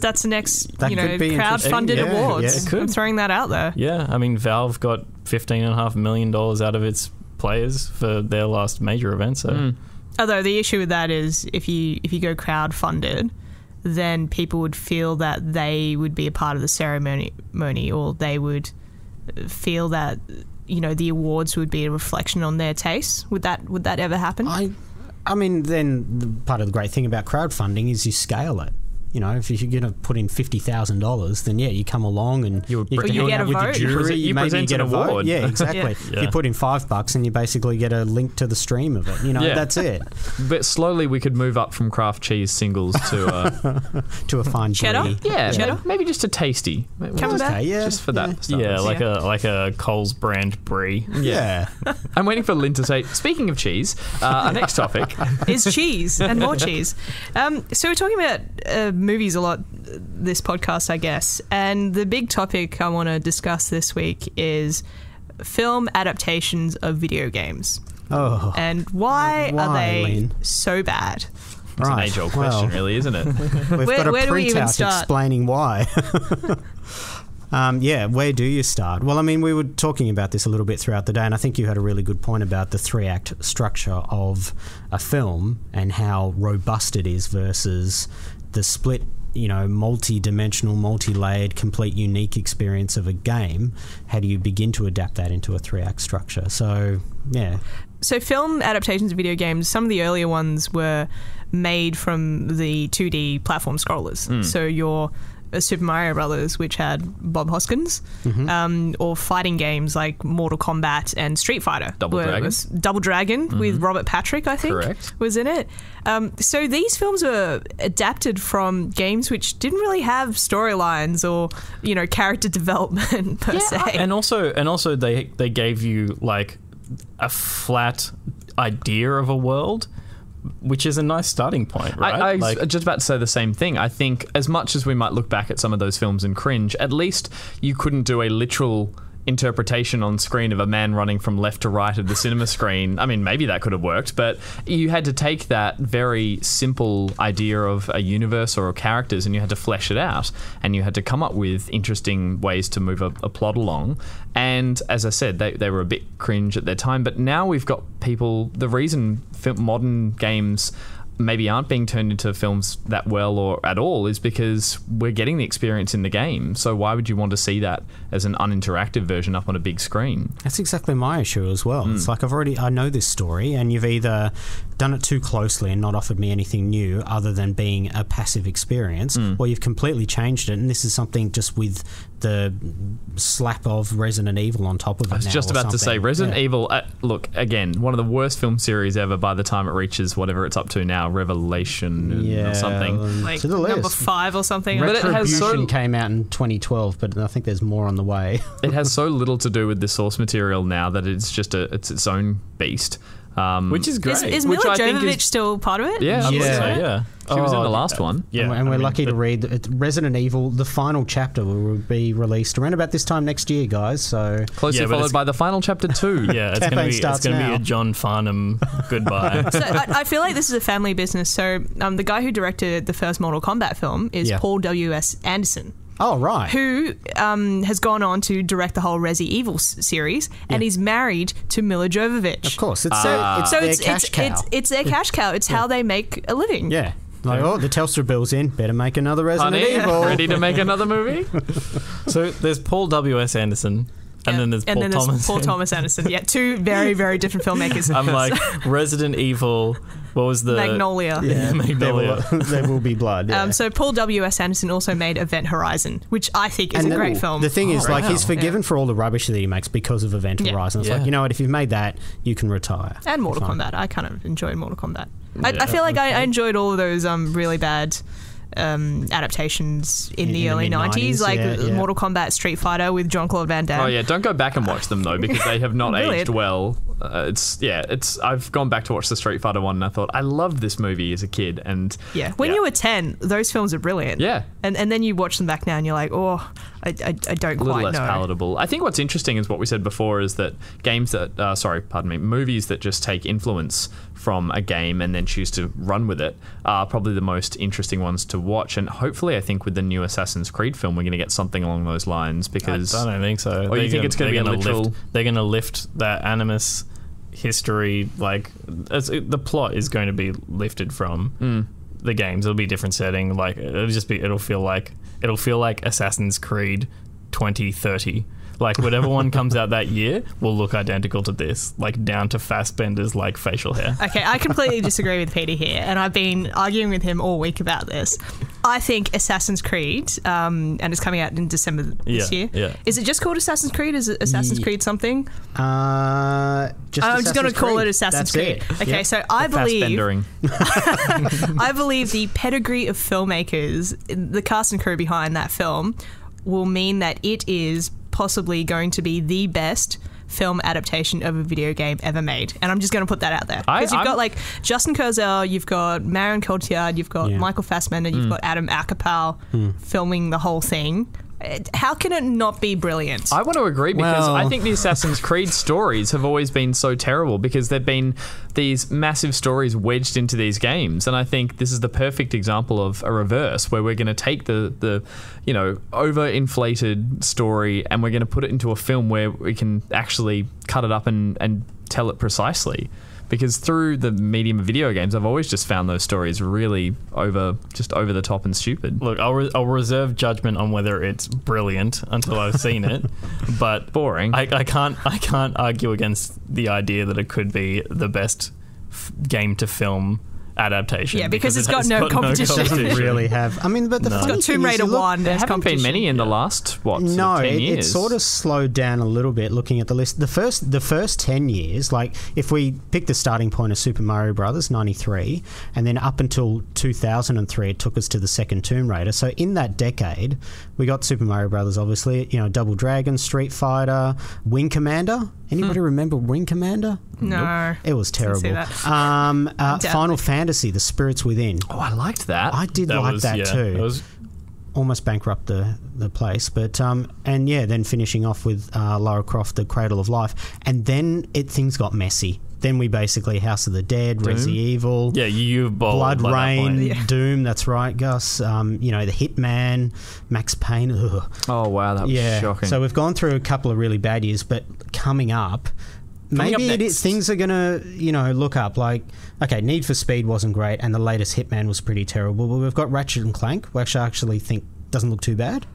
That's the next crowdfunded awards. Yeah, I'm throwing that out there. Yeah, Valve got $15.5 million out of its players for their last major event. So, although the issue with that is if you go crowdfunded, then people would feel that they would be a part of the ceremony, or they would feel that the awards would be a reflection on their tastes. Would that ever happen? Then part of the great thing about crowdfunding is you scale it. If you're going to put in $50,000, then you come along and you get a with vote. the jury. You present get an a award. Vote. Yeah, exactly. If you put in $5 and you basically get a link to the stream of it. That's it. But slowly we could move up from craft cheese singles to to a fine cheddar. brie. Yeah, cheddar. Maybe just a tasty. Coming back, just for that. Yeah, like a Coles brand brie. Yeah. I'm waiting for Lynn to say, speaking of cheese, our next topic is cheese and more cheese. So we're talking about movies a lot this podcast, I guess, and the big topic I want to discuss this week is film adaptations of video games. And why are they Lynn? So bad? It's an age-old question, really, isn't it? We've got a printout explaining why. Where do you start? Well, we were talking about this a little bit throughout the day, and I think you had a really good point about the 3-act structure of a film and how robust it is versus the split, multi-dimensional, multi-layered, complete unique experience of a game. How do you begin to adapt that into a 3-act structure? So, yeah. So film adaptations of video games, some of the earlier ones were made from the 2D platform scrollers. So your Super Mario Brothers, which had Bob Hoskins, or fighting games like Mortal Kombat and Street Fighter. Double Dragon with Robert Patrick, I think, was in it. So these films were adapted from games which didn't really have storylines or character development per se. And also they gave you a flat idea of a world, which is a nice starting point, right? I was just about to say the same thing. I think as much as we might look back at some of those films and cringe, at least you couldn't do a literal interpretation on screen of a man running from left to right of the cinema screen. Maybe that could have worked, but you had to take that very simple idea of a universe or characters and you had to flesh it out, and you had to come up with interesting ways to move a plot along. And as I said, they were a bit cringe at their time, but now we've got people. The reason modern games maybe aren't being turned into films that well or at all is because we're getting the experience in the game. So why would you want to see that as an uninteractive version up on a big screen? That's exactly my issue as well. It's like I know this story, and you've either done it too closely and not offered me anything new other than being a passive experience, or you've completely changed it, and this is something just with the slap of Resident Evil on top of it. I was just about to say Resident Evil. Look, again, one of the worst film series ever by the time it reaches whatever it's up to now, Revelation or something. Like number 5 or something. Retribution came out in 2012, but I think there's more on the way. It has so little to do with the source material now that it's just it's its own beast. which is great. Is Mila Jovovich still part of it? Yeah, yeah. She was in the last one. Yeah, and we're lucky to read that Resident Evil, the final chapter, will be released around about this time next year, guys. So closely followed by the final chapter 2. Yeah, it's going to be a John Farnham goodbye. So I feel like this is a family business. So the guy who directed the first Mortal Kombat film is Paul W.S. Anderson. Oh, right. Who has gone on to direct the whole Resident Evil series, and he's married to Mila Jovovich. Of course. It's their cash cow. It's their cash cow. It's how they make a living. Yeah. Like, the Telstra bill's in. Better make another Resident Evil. Ready to make another movie? So there's Paul W.S. Anderson. And then there's Paul Thomas Anderson. Yeah, two very, very different filmmakers. I'm like, Resident Evil, what was the... Magnolia. Yeah, Magnolia. There will be blood. Yeah. So Paul W.S. Anderson also made Event Horizon, which I think is a great film. The thing is, he's forgiven for all the rubbish that he makes because of Event Horizon. It's like, you know what, if you've made that, you can retire. And Mortal Kombat. I kind of enjoyed Mortal Kombat. I feel like I enjoyed all of those really bad... adaptations in the early 90s, like Mortal Kombat, Street Fighter with Jean-Claude Van Damme. Oh yeah, don't go back and watch them though, because they have not aged well. I've gone back to watch the Street Fighter one and I thought I loved this movie as a kid, and when you were 10, those films are brilliant. And then you watch them back now and you're like, I don't quite know. A little less palatable. I think what's interesting is what we said before is that movies that just take influence from a game and then choose to run with it are probably the most interesting ones to watch. And hopefully, I think with the new Assassin's Creed film, we're going to get something along those lines. Because I don't think so. Or you think it's going to be a literal? They're going to lift that Animus history. Like the plot is going to be lifted from the games. It'll be a different setting. Like it'll feel like Assassin's Creed 2030. Like whatever one comes out that year will look identical to this, like down to Fassbender's like facial hair. Okay, I completely disagree with Peter here, and I've been arguing with him all week about this. I think Assassin's Creed, and it's coming out in December this year. Yeah. Is it just called Assassin's Creed? Is it Assassin's Creed something? I'm just going to call it Assassin's Creed. Okay, so I believe the pedigree of filmmakers, the cast and crew behind that film, will mean that it is possibly going to be the best film adaptation of a video game ever made. And I'm just going to put that out there. Because you've got like Justin Kurzel, you've got Marion Cotillard, you've got Michael Fassbender, you've got Adam Acapel filming the whole thing. How can it not be brilliant? I want to agree because I think the Assassin's Creed stories have always been so terrible because they've been these massive stories wedged into these games, and I think this is the perfect example of a reverse where we're going to take the overinflated story and we're going to put it into a film where we can actually cut it up and tell it precisely. Because through the medium of video games, I've always just found those stories really over the top and stupid. Look, I'll reserve judgment on whether it's brilliant until I've seen it, but boring. I can't argue against the idea that it could be the best game to film adaptation. Yeah, because it's got no competition. It doesn't really have. I mean, but it's got Tomb Raider 1. There haven't been many in the last 10 years. It sort of slowed down a little bit looking at the list. The first 10 years, like if we pick the starting point of Super Mario Brothers 93, and then up until 2003, it took us to the second Tomb Raider. So in that decade, we got Super Mario Brothers, obviously. Double Dragon, Street Fighter, Wing Commander. Anybody remember Wing Commander? No. It was terrible. Final Fantasy, The Spirits Within. Oh, I liked that. I did like that too. That was almost bankrupt the place, but then finishing off with Lara Croft, The Cradle of Life, and then things got messy. Then we basically House of the Dead, Resident Evil, Blood Rain, Doom. That's right, Gus. The Hitman, Max Payne. Ugh. Oh wow, that was shocking. So we've gone through a couple of really bad years, but coming up things are going to, look up. Like, okay, Need for Speed wasn't great, and the latest Hitman was pretty terrible, but we've got Ratchet and Clank, which I actually think doesn't look too bad.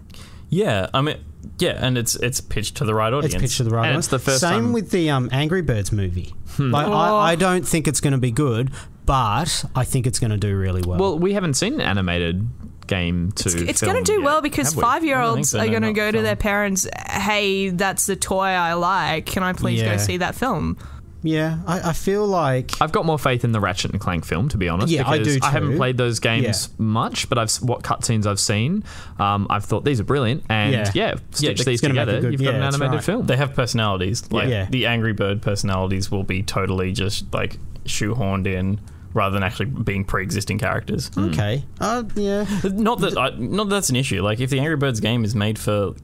Yeah, I mean, and it's pitched to the right audience. It's pitched to the right audience. It's the first Same time. With the Angry Birds movie. Like, I don't think it's going to be good, but I think it's going to do really well. Well, we haven't seen an animated game it's going to do well because 5-year-olds are going to go to their parents, hey, that's the toy I like, can I please go see that film? I feel like I've got more faith in the Ratchet and Clank film, to be honest. Yeah, I do too. I haven't played those games much, but what cutscenes I've seen, I've thought these are brilliant. And stitch these together, you've got an animated film. They have personalities. Like the Angry Bird personalities will be totally just like shoehorned in, rather than actually being pre-existing characters. Okay. Not that that's an issue. Like, if the Angry Birds game is made for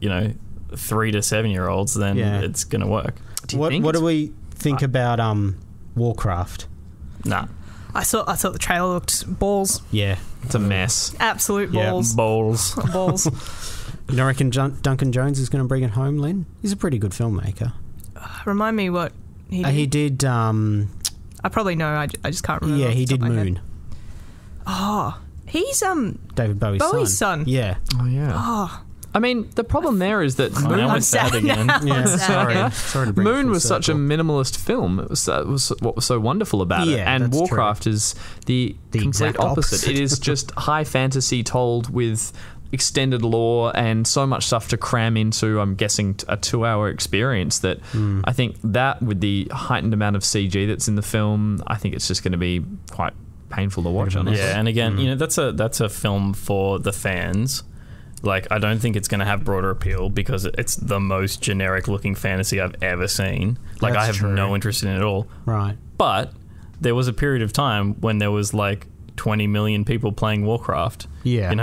3 to 7 year olds, then it's gonna work. What do we think about Warcraft? Nah. I thought the trailer looked balls. Yeah. It's a mess. Absolute balls. Balls. Balls. You don't reckon Duncan Jones is going to bring it home, Lynn? He's a pretty good filmmaker. Remind me what he did. He did... I probably know. I just can't remember. Yeah, he did Moon. Oh, he's David Bowie's son. Yeah. Oh, yeah. Oh. I mean, the problem there is that Now we're sad again. Sorry to bring Moon it was such a minimalist film. It was what was so wonderful about it. And Warcraft is the complete exact opposite. It is just high fantasy told with extended lore and so much stuff to cram into, I'm guessing, a 2-hour experience that I think that with the heightened amount of CG that's in the film, I think it's just going to be quite painful to watch, honestly. Yeah, and again, that's a film for the fans. Like, I don't think it's going to have broader appeal because it's the most generic looking fantasy I've ever seen. Like, I have no interest in it at all. Right. But there was a period of time when there was like 20 million people playing Warcraft. Yeah.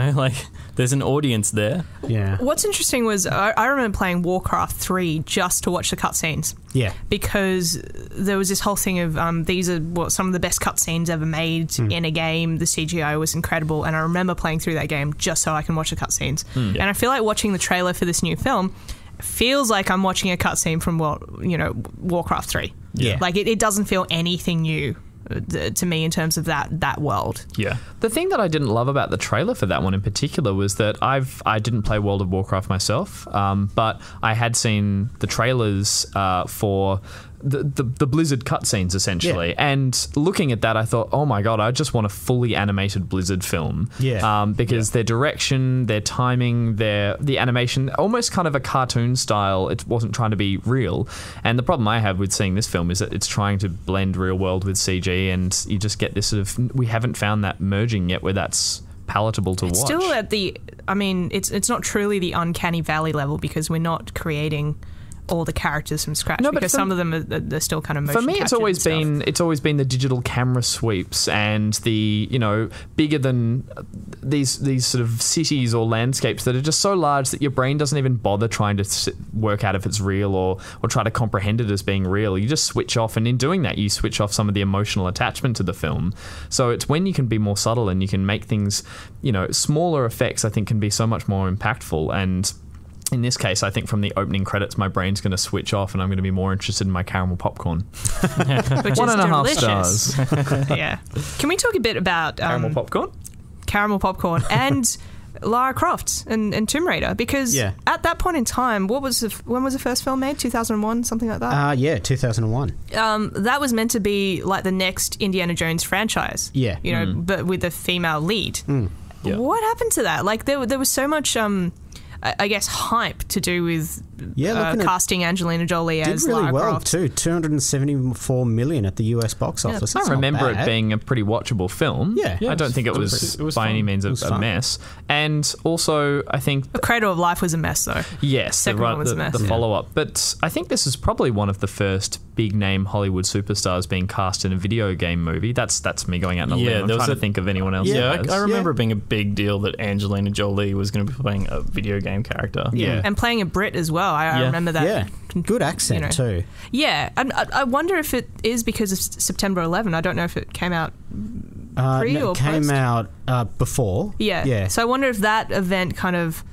There's an audience there. Yeah. What's interesting was I remember playing Warcraft 3 just to watch the cutscenes. Yeah. Because there was this whole thing of these are some of the best cutscenes ever made in a game. The CGI was incredible, and I remember playing through that game just so I can watch the cutscenes. And I feel like watching the trailer for this new film feels like I'm watching a cutscene from Warcraft 3. Yeah. Like it doesn't feel anything new to me in terms of that world. Yeah. The thing that I didn't love about the trailer for that one in particular was that I didn't play World of Warcraft myself, but I had seen the trailers for the Blizzard cutscenes, essentially. Yeah. And looking at that, I thought, oh my God, I just want a fully animated Blizzard film. Yeah. Because their direction, their timing, the animation, almost kind of a cartoon style. It wasn't trying to be real. And the problem I have with seeing this film is that it's trying to blend real world with CG, and you just get this sort of, we haven't found that merging yet where that's palatable to watch. Still at it's not truly the uncanny valley level because we're not creating all the characters from scratch, because some of them they're still kind of motion for me. It's always been the digital camera sweeps and the bigger than these sort of cities or landscapes that are just so large that your brain doesn't even bother trying to work out if it's real or try to comprehend it as being real. You just switch off, and in doing that, you switch off some of the emotional attachment to the film. So it's when you can be more subtle and you can make things, smaller effects, I think, can be so much more impactful. And in this case, I think from the opening credits, my brain's going to switch off and I'm going to be more interested in my caramel popcorn. Which 1.5 stars. Yeah. Can we talk a bit about caramel popcorn? Caramel popcorn and Lara Croft and Tomb Raider? Because at that point in time, when was the first film made? 2001, something like that? 2001. That was meant to be like the next Indiana Jones franchise. Yeah. But with a female lead. Yeah. What happened to that? Like there was so much I guess hype to do with casting Angelina Jolie as Lara Croft. Did really well too. $274 million at the US box office. I remember it being a pretty watchable film. Yeah. I don't think it was by any means a mess. And also, I think The Cradle of Life was a mess, though. Yes, Second one was a mess. The follow-up. But I think this is probably one of the first big-name Hollywood superstars being cast in a video game movie. That's me going out on a limb. I'm trying to think of anyone else. Yeah, I remember it being a big deal that Angelina Jolie was going to be playing a video game character. Yeah. And playing a Brit as well. I remember that. Yeah. Good accent too. Yeah. And I wonder if it is because of September 11. I don't know if it came out pre or it came post. out before. Yeah. So I wonder if that event kind of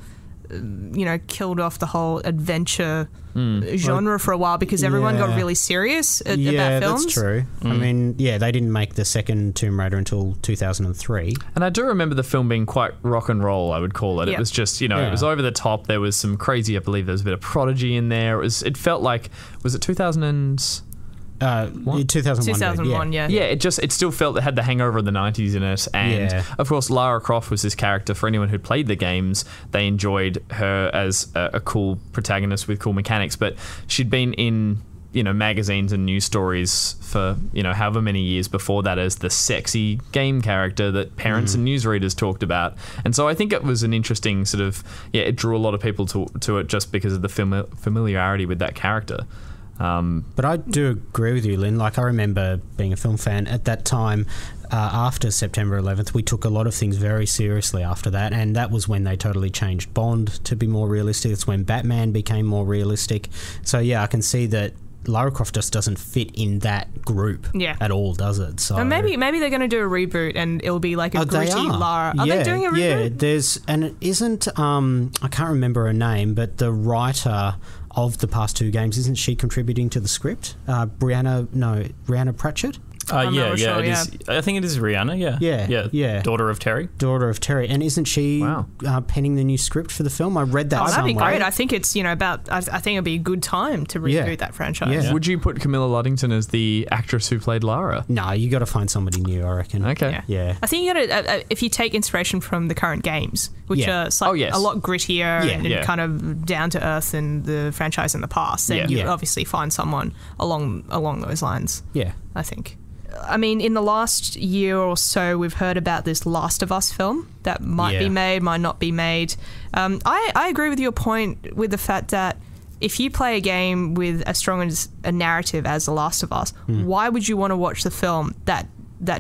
killed off the whole adventure genre for a while because everyone got really serious about films. Yeah, that's true. I mean, they didn't make the second Tomb Raider until 2003. And I do remember the film being quite rock and roll, I would call it. It was just, it was over the top. There was some crazy, I believe there was a bit of Prodigy in there. It felt like, was it 2000s? 2001, yeah. Yeah, it still felt it had the hangover of the 90s in it. And of course, Lara Croft was this character. For anyone who played the games, they enjoyed her as a cool protagonist with cool mechanics. But she'd been in magazines and news stories for, however many years before that as the sexy game character that parents and newsreaders talked about. And so I think it was an interesting sort of, it drew a lot of people to it just because of the familiarity with that character. But I do agree with you, Lynn. Like, I remember being a film fan at that time. After September 11th, we took a lot of things very seriously after that, and that was when they totally changed Bond to be more realistic. It's when Batman became more realistic. So, yeah, I can see that Lara Croft just doesn't fit in that group at all, does it? So, and maybe they're going to do a reboot, and it'll be like a gritty Lara. Are they doing a reboot? Yeah, and it isn't, I can't remember her name, but the writer of the past two games, isn't she contributing to the script? Brianna Pratchett? Is. I think it is Rihanna. Yeah. Daughter of Terry. And isn't she penning the new script for the film? I read that somewhere. That'd be great. I think it's I think it'd be a good time to reboot that franchise. Yeah. Would you put Camilla Luddington as the actress who played Lara? No, you got to find somebody new, I reckon. Okay. Yeah. I think you got to if you take inspiration from the current games, which are a lot grittier and kind of down to earth in the franchise in the past, then you obviously find someone along those lines. Yeah, I think. I mean, in the last year or so, we've heard about this Last of Us film that might be made, might not be made. I agree with your point with the fact that if you play a game with as strong as a narrative as The Last of Us, why would you want to watch the film that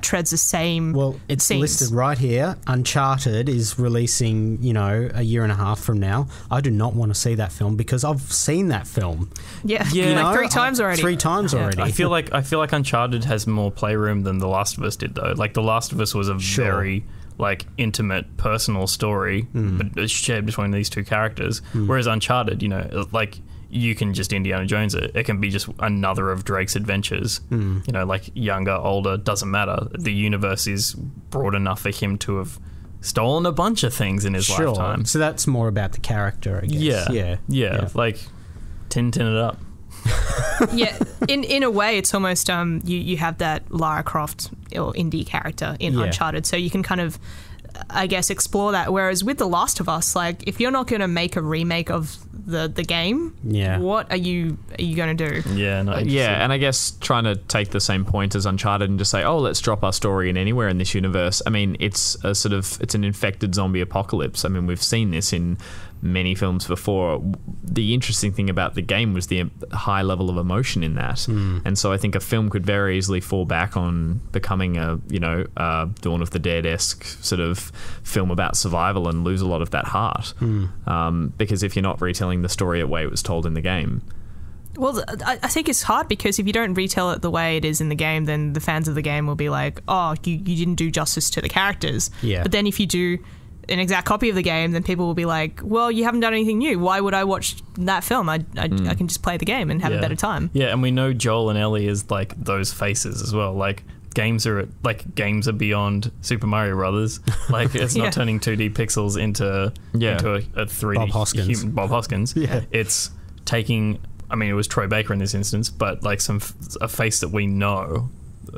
treads the same it's scenes? Listed right here. Uncharted is releasing, a year and a half from now. I do not want to see that film because I've seen that film. Yeah. Like 3 times already. 3 times already. I feel like Uncharted has more playroom than The Last of Us did, though. Like, The Last of Us was a very intimate, personal story, but shared between these two characters. Whereas Uncharted, you can just Indiana Jones it. It can be just another of Drake's adventures. Younger, older, doesn't matter. The universe is broad enough for him to have stolen a bunch of things in his lifetime. So that's more about the character, I guess. Yeah. Like, Tintin it up. Yeah, in a way, it's almost you have that Lara Croft or indie character in Uncharted, so you can kind of, I guess, explore that. Whereas with The Last of Us, like, if you're not going to make a remake of the game, what are you going to do? And I guess trying to take the same point as Uncharted and just say, let's drop our story in anywhere in this universe. I mean, it's an infected zombie apocalypse. I mean, we've seen this in many films before. The interesting thing about the game was the high level of emotion in that, and so I think a film could very easily fall back on becoming a Dawn of the Dead-esque sort of film about survival and lose a lot of that heart, because if you're not retelling the story the way it was told in the game. Well, I think it's hard because if you don't retell it the way it is in the game, then the fans of the game will be like, you didn't do justice to the characters. But then if you do an exact copy of the game, then people will be like, well, you haven't done anything new. Why would I watch that film? I can just play the game and have a better time. Yeah, and we know Joel and Ellie is like those faces as well. Like, games are beyond Super Mario Brothers. Like, it's not turning 2D pixels into a 3D Bob Hoskins. Human Bob Hoskins. It's taking, I mean, it was Troy Baker in this instance, but like a face that we know,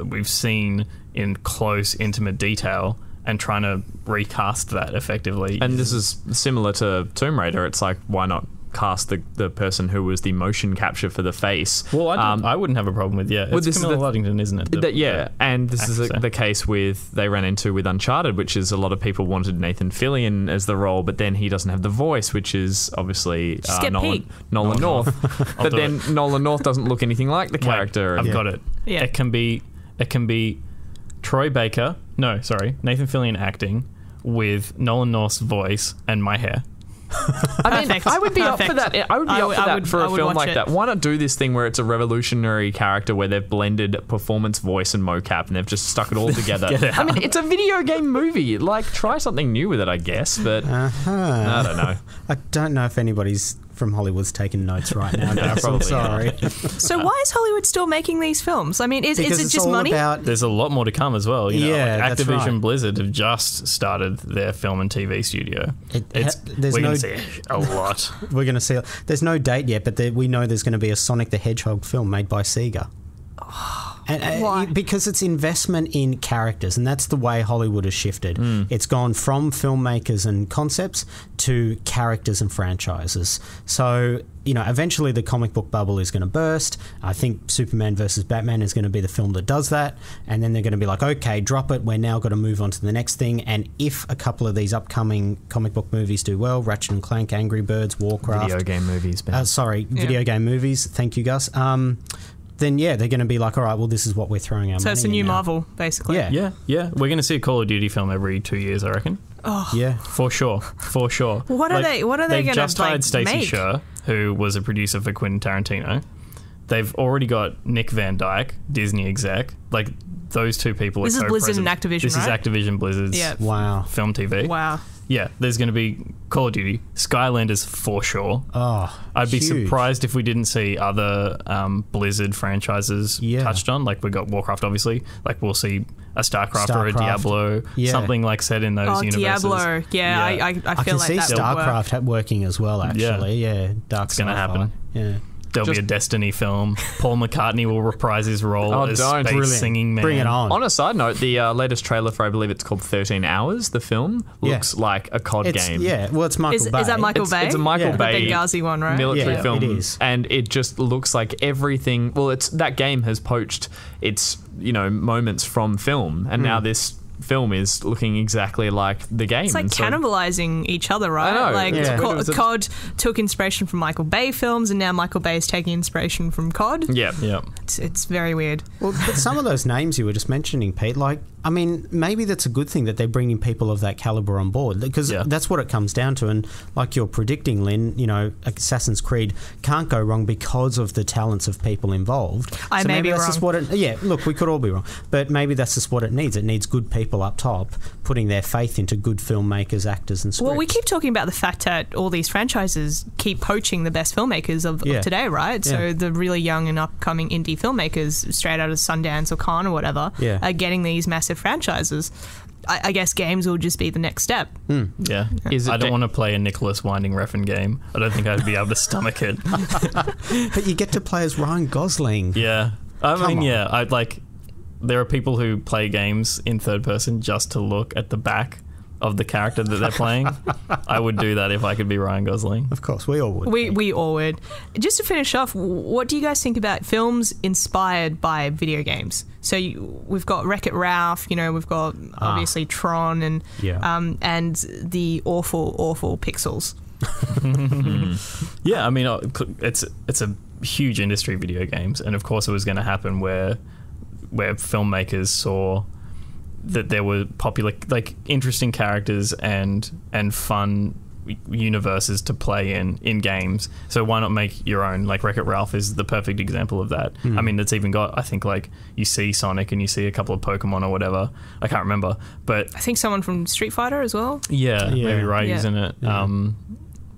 we've seen in close, intimate detail, and trying to recast that effectively. And this is similar to Tomb Raider. It's like, why not cast the person who was the motion capture for the face? Well, I wouldn't have a problem with, it's Camilla Luddington, isn't it? And this is the case they ran into with Uncharted, which is a lot of people wanted Nathan Fillion as the role, but then he doesn't have the voice, which is obviously Nolan North. But then Nolan North doesn't look anything like the character. I've got it. Yeah. It can be Troy Baker, Nathan Fillion acting with Nolan North's voice and my hair. I mean, I would be up for that. I would be up for that for a film like that. Why not do this thing where it's a revolutionary character where they've blended performance, voice, and mocap, and they've just stuck it all together? I mean, it's a video game movie. Like, try something new with it, I guess. But I don't know. I don't know if anybody's from Hollywood's taking notes right now. I'm sorry. So why is Hollywood still making these films? I mean, is it just money? There's a lot more to come as well. Activision right. Blizzard have just started their film and TV studio. We're going to see a lot. We're going to see. There's no date yet, but we know there's going to be a Sonic the Hedgehog film made by Sega. Why? Because it's investment in characters, and that's the way Hollywood has shifted. It's gone from filmmakers and concepts to characters and franchises. So, eventually the comic book bubble is going to burst. I think Superman versus Batman is going to be the film that does that, and then they're going to be like, okay, drop it, we're now got to move on to the next thing. And if a couple of these upcoming comic book movies do well, Ratchet and Clank, Angry Birds, Warcraft... Video game movies, Ben. Video game movies. Thank you, Gus. Then they're going to be like, all right, well, this is what we're throwing our money in. So it's a new Marvel, basically. Yeah. We're going to see a Call of Duty film every 2 years, I reckon. Oh. Yeah. For sure. What are they going to make? They've just hired Stacey Sher, who was a producer for Quentin Tarantino. They've already got Nick Van Dyke, Disney exec. Like, those two people This are is Blizzard and Activision, This right? is Activision Blizzard's film TV. Wow. Yeah, there's going to be Call of Duty, Skylanders for sure. Oh, I'd be huge. surprised if we didn't see other Blizzard franchises touched on. Like, we got Warcraft, obviously. Like, we'll see a StarCraft or a Diablo, something like set in those universes. Diablo. Yeah. I feel like that that StarCraft would work. working as well, actually. Yeah, dark It's going to happen. Yeah. There'll be a Destiny film. Paul McCartney will reprise his role as space singing man. Bring it on. On a side note, the latest trailer for, I believe it's called 13 Hours, the film, looks like a COD game. Yeah, well, it's Michael Bay. Is that Michael Bay? It's a Michael Bay the Benghazi one, right? military film. It is. And it just looks like everything... Well, that game has poached its, moments from film, and now this film is looking exactly like the game. It's like cannibalizing each other, right? I know. Like COD took inspiration from Michael Bay films, and now Michael Bay is taking inspiration from COD. Yeah. It's very weird. Well, but some of those names you were just mentioning, Pete, maybe that's a good thing that they're bringing people of that caliber on board, because that's what it comes down to. And like you're predicting, Lynn, Assassin's Creed can't go wrong because of the talents of people involved. I may be wrong. Just what look, we could all be wrong, but maybe that's just what it needs. It needs good people up top putting their faith into good filmmakers, actors, and scripts. Well, we keep talking about the fact that all these franchises keep poaching the best filmmakers of today, right? So the really young and upcoming indie filmmakers straight out of Sundance or Cannes or whatever are getting these massive franchises. I guess games will just be the next step. Yeah. I don't want to play a Nicholas Winding Refn game. I don't think I'd be able to stomach it. But you get to play as Ryan Gosling. Yeah. I'd like... There are people who play games in third person just to look at the back of the character that they're playing. I would do that if I could be Ryan Gosling. Of course, we all would. We all would. Just to finish off, what do you guys think about films inspired by video games? So we've got Wreck-It Ralph, we've got obviously Tron and the awful Pixels. Yeah, I mean, it's a huge industry, video games, and of course it was going to happen where filmmakers saw that there were popular, interesting characters and fun universes to play in games. So why not make your own? Like Wreck-It Ralph is the perfect example of that. I mean, it's even got, I think, you see Sonic and you see a couple of Pokemon or whatever. I can't remember, but I think someone from Street Fighter as well. Maybe Ryu's in it.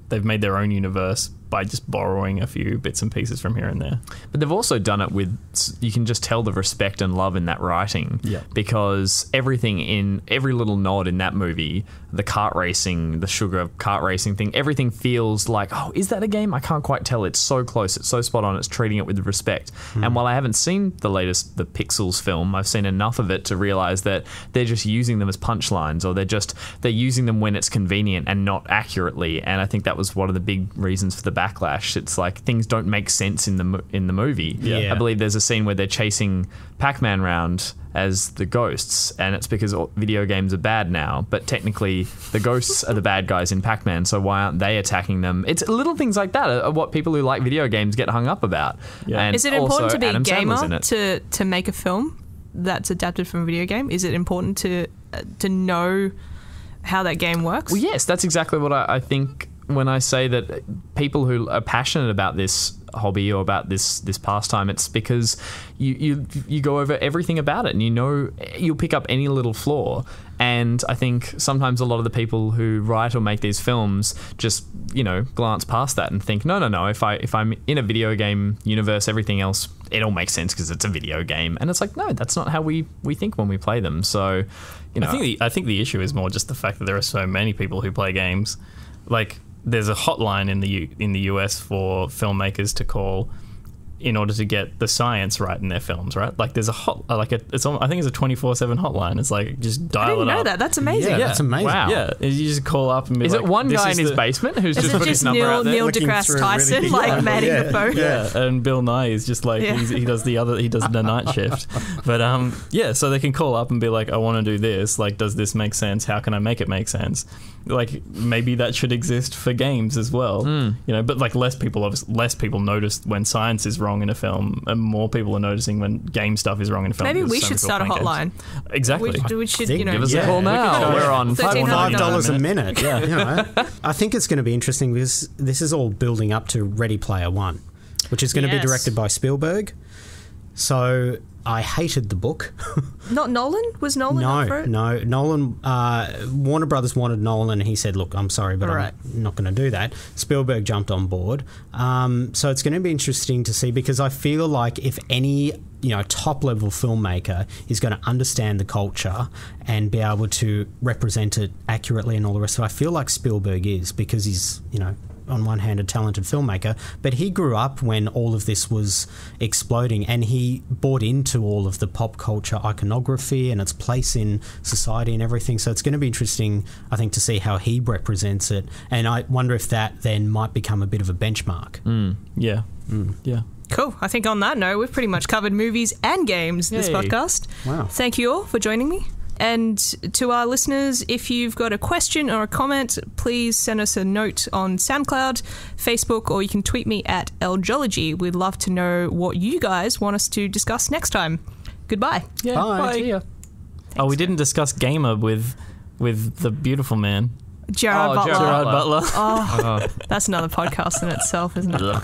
They've made their own universe by just borrowing a few bits and pieces from here and there. But they've also done it with, you can just tell the respect and love in that writing. Yeah. Because everything in every little nod in that movie, the kart racing, the sugar kart racing thing, everything feels like, oh, is that a game? I can't quite tell. It's so close. It's so spot on. It's treating it with respect. And while I haven't seen the latest, the Pixels film, I've seen enough of it to realize that they're just using them as punchlines, or they're using them when it's convenient and not accurately. And I think that was one of the big reasons for the backlash. It's like things don't make sense in the movie. Yeah. I believe there's a scene where they're chasing Pac-Man around as the ghosts, and it's because video games are bad now, but technically the ghosts are the bad guys in Pac-Man, so why aren't they attacking them? It's little things like that are what people who like video games get hung up about. Yeah. And is it important to be Adam a gamer Sandler's in it. to make a film that's adapted from a video game? Is it important to know how that game works? Well, yes, that's exactly what I think when I say that people who are passionate about this hobby or about this pastime, it's because you go over everything about it, and you'll pick up any little flaw. And I think sometimes a lot of the people who write or make these films just glance past that and think, no, if I'm in a video game universe, everything else, it all makes sense because it's a video game. And it's like, no, that's not how we think when we play them. So I think the issue is more just the fact that there are so many people who play games. Like, there's a hotline in the US for filmmakers to call in order to get the science right in their films, right? Like there's I think it's a 24/7 hotline. It's like just dial it up. I didn't know that. That's amazing. Yeah, that's amazing. Wow. Yeah, you just call up and be Is like, it one this guy is in his the- basement who's Is just it put his just number Neil out there? Looking deGrasse through Tyson really- like yeah, manning yeah. the phone? Yeah, and Bill Nye is just like Yeah. he does the shift. But yeah, so they can call up and be like, I want to do this. Like, does this make sense? How can I make it make sense? Like, maybe that should exist for games as well. You know, but like less people notice when science is wrong in a film, and more people are noticing when game stuff is wrong in a film. Maybe because we so should many people start a playing hotline. games. Exactly. We should, think- you know, Give us a Yeah. call We now. could- We're on $13.99 $5 a minute. Yeah, you know. I think it's going to be interesting because this is all building up to Ready Player One, which is going to be Yes. directed by Spielberg. So I hated the book. Not Nolan? Was Nolan up for it? No. Nolan, Warner Brothers wanted Nolan, and he said, look, I'm sorry, but Right. I'm not going to do that. Spielberg jumped on board. So it's going to be interesting to see, because I feel like if any top-level filmmaker is going to understand the culture and be able to represent it accurately and all the rest of it, I feel like Spielberg is, because he's, on one hand, a talented filmmaker, but he grew up when all of this was exploding, and he bought into all of the pop culture iconography and its place in society and everything. So it's going to be interesting, I think, to see how he represents it. And I wonder if that then might become a bit of a benchmark. Yeah. Yeah. Cool. I think on that note, we've pretty much covered movies and games this Yay. podcast. Wow. Thank you all for joining me. And to our listeners, if you've got a question or a comment, please send us a note on SoundCloud, Facebook, or you can tweet me at LGology. We'd love to know what you guys want us to discuss next time. Goodbye. Yeah. Bye. See ya. Oh, we didn't discuss Gamer with the beautiful man. Gerard Butler. Gerard Butler. Oh, that's another podcast in itself, isn't it?